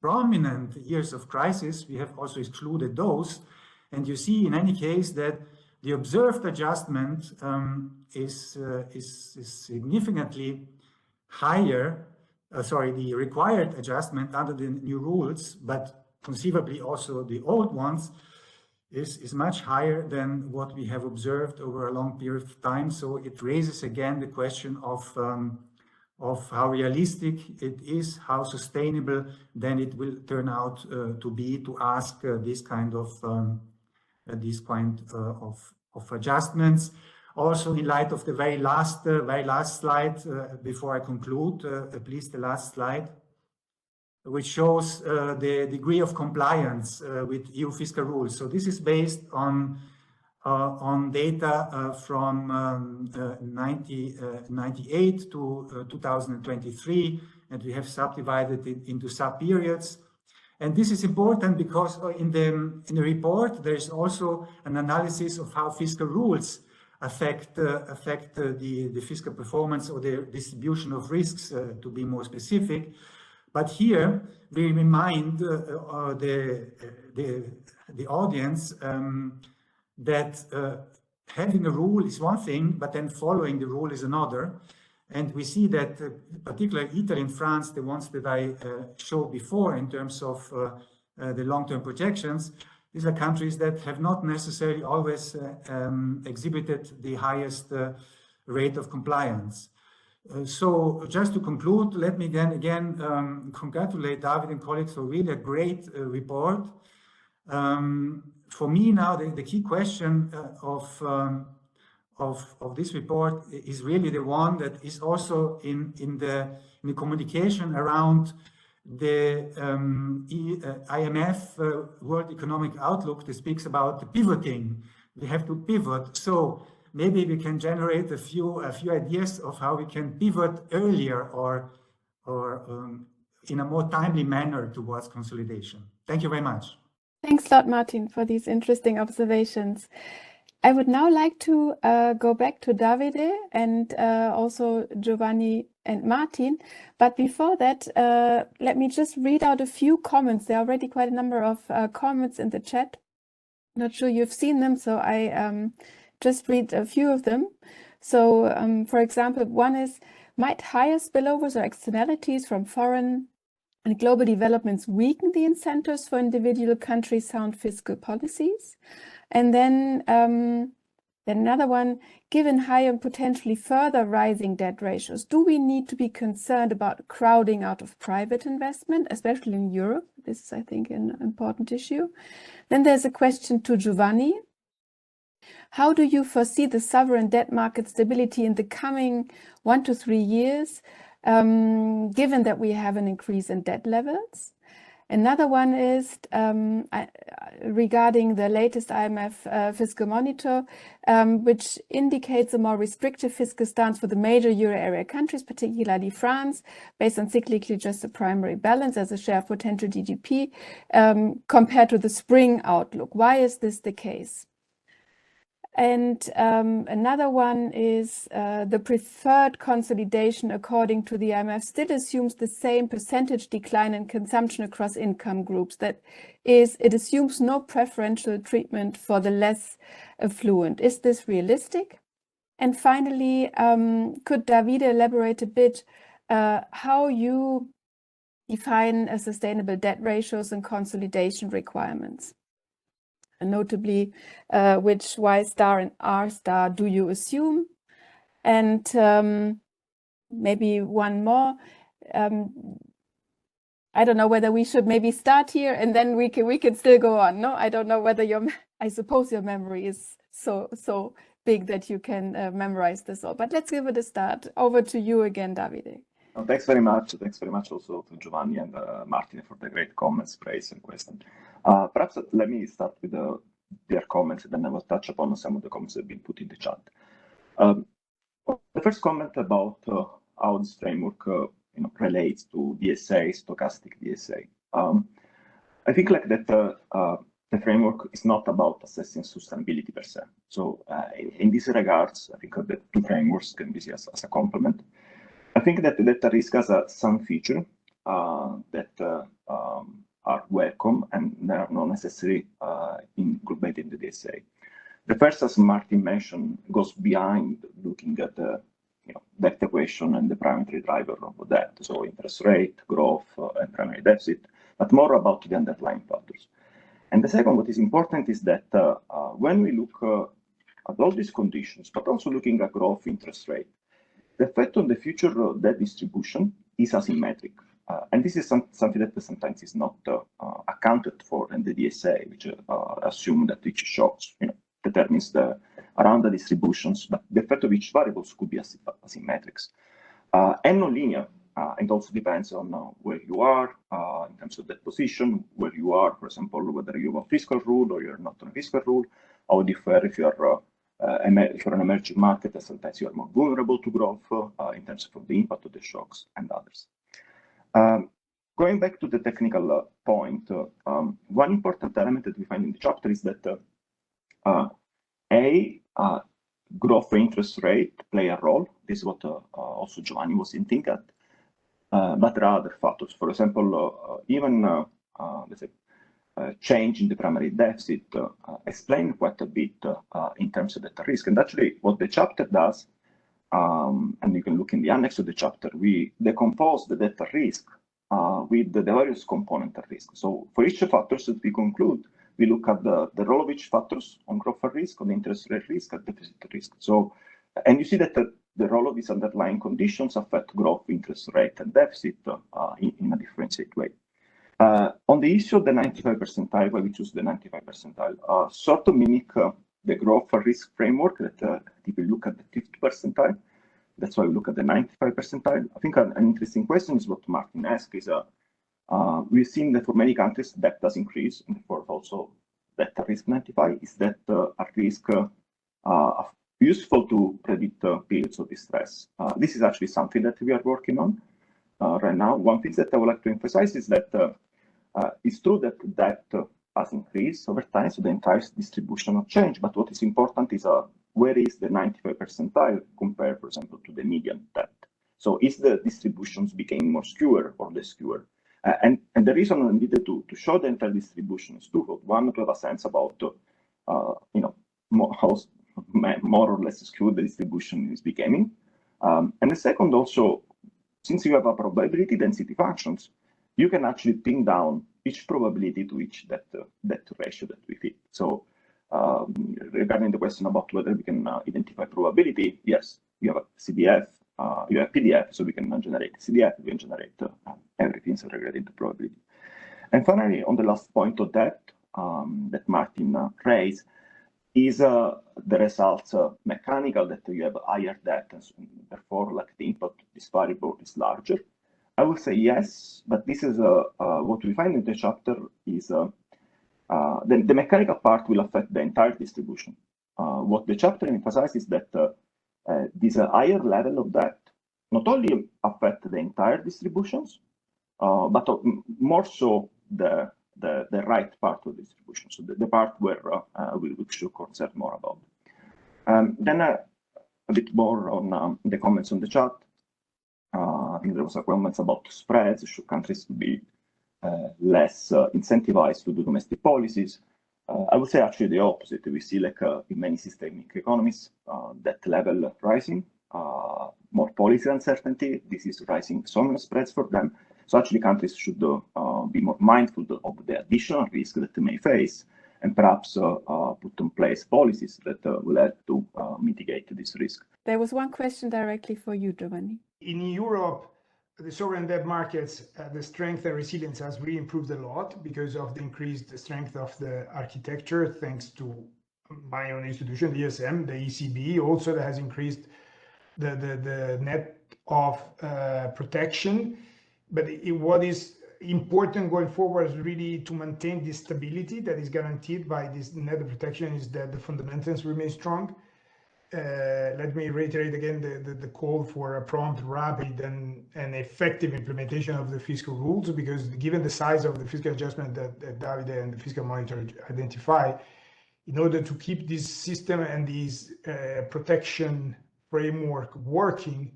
prominent years of crisis, we have also excluded those. And you see in any case that the observed adjustment is significantly higher. The required adjustment under the new rules, but conceivably also the old ones, is much higher than what we have observed over a long period of time. So it raises again the question of how realistic it is, how sustainable then it will turn out to be to ask this kind of adjustments. Also, in light of the very last slide, before I conclude, please, the last slide, which shows the degree of compliance with EU fiscal rules. So this is based on data from 1998 to 2023, and we have subdivided it into sub-periods. And this is important because in the report there is also an analysis of how fiscal rules affect the fiscal performance or the distribution of risks, to be more specific. But here we remind the audience that having a rule is one thing, but then following the rule is another. And we see that particularly Italy and France, the ones that I showed before in terms of the long-term projections, these are countries that have not necessarily always exhibited the highest rate of compliance. So just to conclude, let me again congratulate Davide and colleagues for really a great report. For me now, the key question of this report is really the one that is also in the communication around the IMF World Economic Outlook that speaks about the pivoting. We have to pivot. So maybe we can generate a few ideas of how we can pivot earlier or in a more timely manner towards consolidation. Thank you very much. Thanks a lot, Martin, for these interesting observations. I would now like to go back to Davide and also Giovanni and Martin. But before that, let me just read out a few comments. There are already quite a number of comments in the chat. Not sure you've seen them, so I just read a few of them. So, for example, one is, might higher spillovers or externalities from foreign and global developments weaken the incentives for individual countries' sound fiscal policies? And then another one, given higher and potentially further rising debt ratios, do we need to be concerned about crowding out of private investment, especially in Europe? This is, I think, an important issue. Then there's a question to Giovanni. How do you foresee the sovereign debt market stability in the coming 1 to 3 years, given that we have an increase in debt levels? Another one is regarding the latest IMF Fiscal Monitor, which indicates a more restrictive fiscal stance for the major euro area countries, particularly France, based on cyclically adjusted primary balance as a share of potential GDP, compared to the spring outlook. Why is this the case? And another one is the preferred consolidation according to the IMF still assumes the same percentage decline in consumption across income groups. That is, it assumes no preferential treatment for the less affluent. Is this realistic? And finally, could Davide elaborate a bit how you define sustainable debt ratios and consolidation requirements? And notably, which Y star and R star do you assume? And maybe one more. I don't know whether we should maybe start here and then we can still go on. No, I don't know whether I suppose your memory is so big that you can memorize this all. But let's give it a start. Over to you again, Davide. Oh, thanks very much. Thanks very much also to Giovanni and Martin for the great comments, praise, and questions. Perhaps let me start with their comments, and then I will touch upon some of the comments that have been put in the chat. The first comment about how this framework relates to DSA, stochastic DSA. I think like that the framework is not about assessing sustainability per se. So in these regards, I think the two frameworks can be seen as a complement. I think that the risk has some feature that are welcome and they are not necessarily incorporated in the DSA. The first, as Martin mentioned, goes behind looking at the debt equation and the primary driver of debt, so interest rate, growth, and primary deficit, but more about the underlying factors. And the second, what is important is that when we look at all these conditions, but also looking at growth, interest rate, the effect on the future debt distribution is asymmetric. And this is something that sometimes is not accounted for in the DSA, which assume that each shocks determines around the distributions, but the effect of each variables could be asymmetrics. And non-linear, it also depends on where you are in terms of that position, where you are, for example, whether you have a fiscal rule or you're not on a fiscal rule, how differ if you're if you're an emerging market, sometimes you are more vulnerable to growth in terms of the impact of the shocks and others. Going back to the technical point, one important element that we find in the chapter is that growth interest rate play a role. This is what also Giovanni was hinting at. But there are other factors. For example, even let's say change in the primary deficit explain quite a bit in terms of data risk. And actually, what the chapter does, and you can look in the annex of the chapter, we decompose the data risk with the various component of risk. So for each factors that we conclude, we look at the role of each factors on growth risk, on interest rate risk, and deficit risk. So, and you see that the role of these underlying conditions affect growth, interest rate, and deficit in a differentiated way. On the issue of the 95 percentile, why we choose the 95 percentile, sort of mimic the growth risk framework that if we look at the 50 percentile, that's why we look at the 95 percentile. I think an interesting question is what Martin asked is, we've seen that for many countries debt does increase, and therefore also that risk 95 is that a risk useful to predict periods of distress. This is actually something that we are working on right now. One thing that I would like to emphasize is that it's true that debt has increased over time, so the entire distribution of change. But what is important is where is the 95 percentile compared, for example, to the median debt? So is the distributions becoming more skewed or less skewed? And the reason we needed to show the entire distribution is twofold. One, to have a sense about more or less skewed the distribution is becoming. And the second also, since you have a probability density functions, you can actually pin down each probability to each debt ratio that we fit. So regarding the question about whether we can identify probability, yes, you have a CDF, you have PDF, so we can generate CDF, we can generate everything segregated to probability. And finally, on the last point of that, that Martin raised, is the results mechanical that you have higher debt, and so therefore like the input this variable is larger? I would say yes, but this is what we find in the chapter is the mechanical part will affect the entire distribution. What the chapter emphasizes is that this higher level of debt not only affect the entire distributions, but more so the right part of the distribution, so the part where we should concern more about. Then a bit more on the comments on the chat. I think there was a comment about spreads. Should countries be less incentivized to do domestic policies? I would say actually the opposite. We see, like in many systemic economies, that level rising, more policy uncertainty. This is rising some spreads for them. So actually countries should be more mindful of the additional risk that they may face, and perhaps put in place policies that will help to mitigate this risk. There was one question directly for you, Giovanni. In Europe, the sovereign debt markets, the strength and resilience has really improved a lot because of the increased strength of the architecture, thanks to my own institution, the ESM, the ECB, also that has increased the net of protection. But what is important going forward is really to maintain this stability that is guaranteed by this net of protection, is that the fundamentals remain strong. Let me reiterate again the call for a prompt, rapid, and effective implementation of the fiscal rules, because given the size of the fiscal adjustment that Davide and the Fiscal Monitor identify, in order to keep this system and this protection framework working,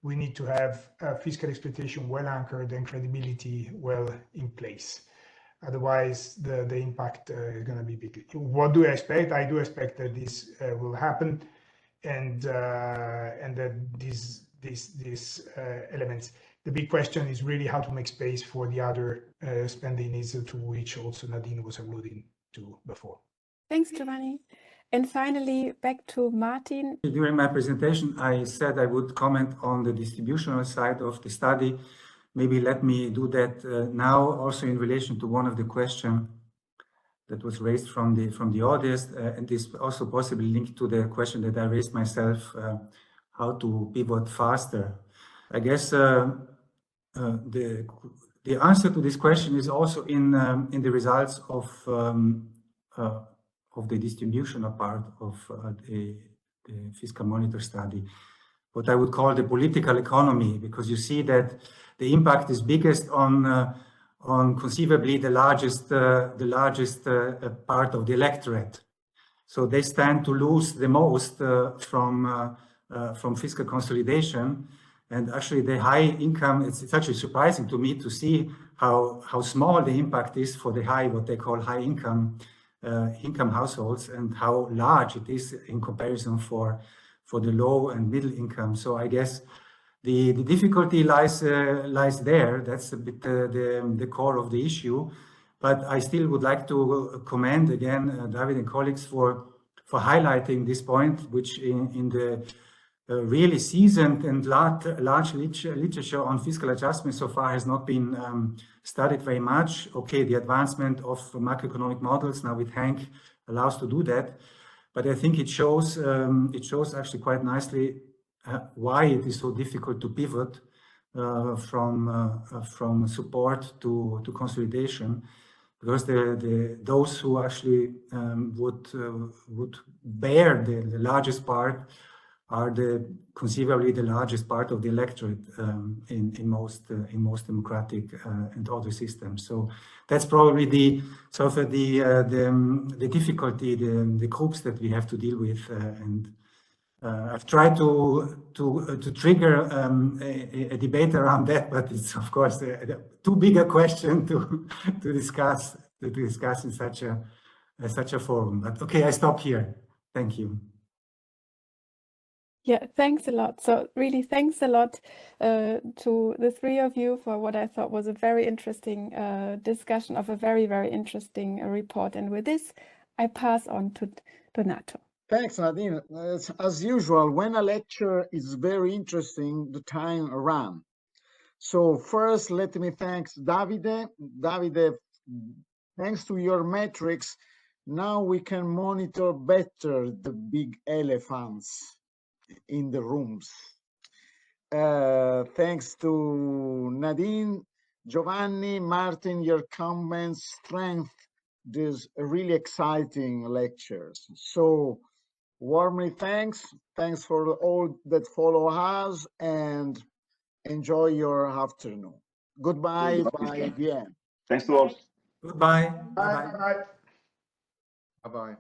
we need to have fiscal expectation well anchored and credibility well in place. Otherwise, the impact is going to be big. What do I expect? I do expect that this will happen, and that these elements. The big question is really how to make space for the other spending needs, to which also Nadine was alluding to before. Thanks, Giovanni. And finally, back to Martin. During my presentation, I said I would comment on the distributional side of the study. Maybe let me do that now, also in relation to one of the questions that was raised from the audience, and is also possibly linked to the question that I raised myself, how to pivot faster. I guess the answer to this question is also in the results of the distributional part of the Fiscal Monitor study, what I would call the political economy, because you see that the impact is biggest on conceivably the largest part of the electorate. So they stand to lose the most from fiscal consolidation. And actually the high income, it's actually surprising to me to see how small the impact is for the what they call high income households, and how large it is in comparison for the low and middle income. So I guess the difficulty lies there. That's a bit the core of the issue. But I still would like to commend again Davide and colleagues for highlighting this point, which in the really seasoned and large literature on fiscal adjustment so far has not been studied very much. Okay, the advancement of macroeconomic models now with Hank allows to do that, but I think it shows actually quite nicely why it is so difficult to pivot from support to consolidation, because those who actually would bear the largest part are conceivably the largest part of the electorate in most democratic and other systems. So that's probably the difficulty, the groups that we have to deal with, and I've tried to trigger a debate around that, but it's of course too big a question to discuss in such a forum. But okay, I stop here. Thank you. Yeah, thanks a lot. So really thanks a lot to the three of you for what I thought was a very interesting discussion of a very, very interesting report. And with this, I pass on to Donato. Thanks, Nadine. As usual, when a lecture is very interesting, the time runs. So first, let me thank Davide. Davide, thanks to your metrics, now we can monitor better the big elephants in the rooms. Thanks to Nadine, Giovanni, Martin, your comments strengthen these really exciting lectures. So warmly thanks for all that follow us, and enjoy your afternoon. Goodbye. Bye. Bien. Thanks to all. Goodbye. Bye. Bye. Bye-bye.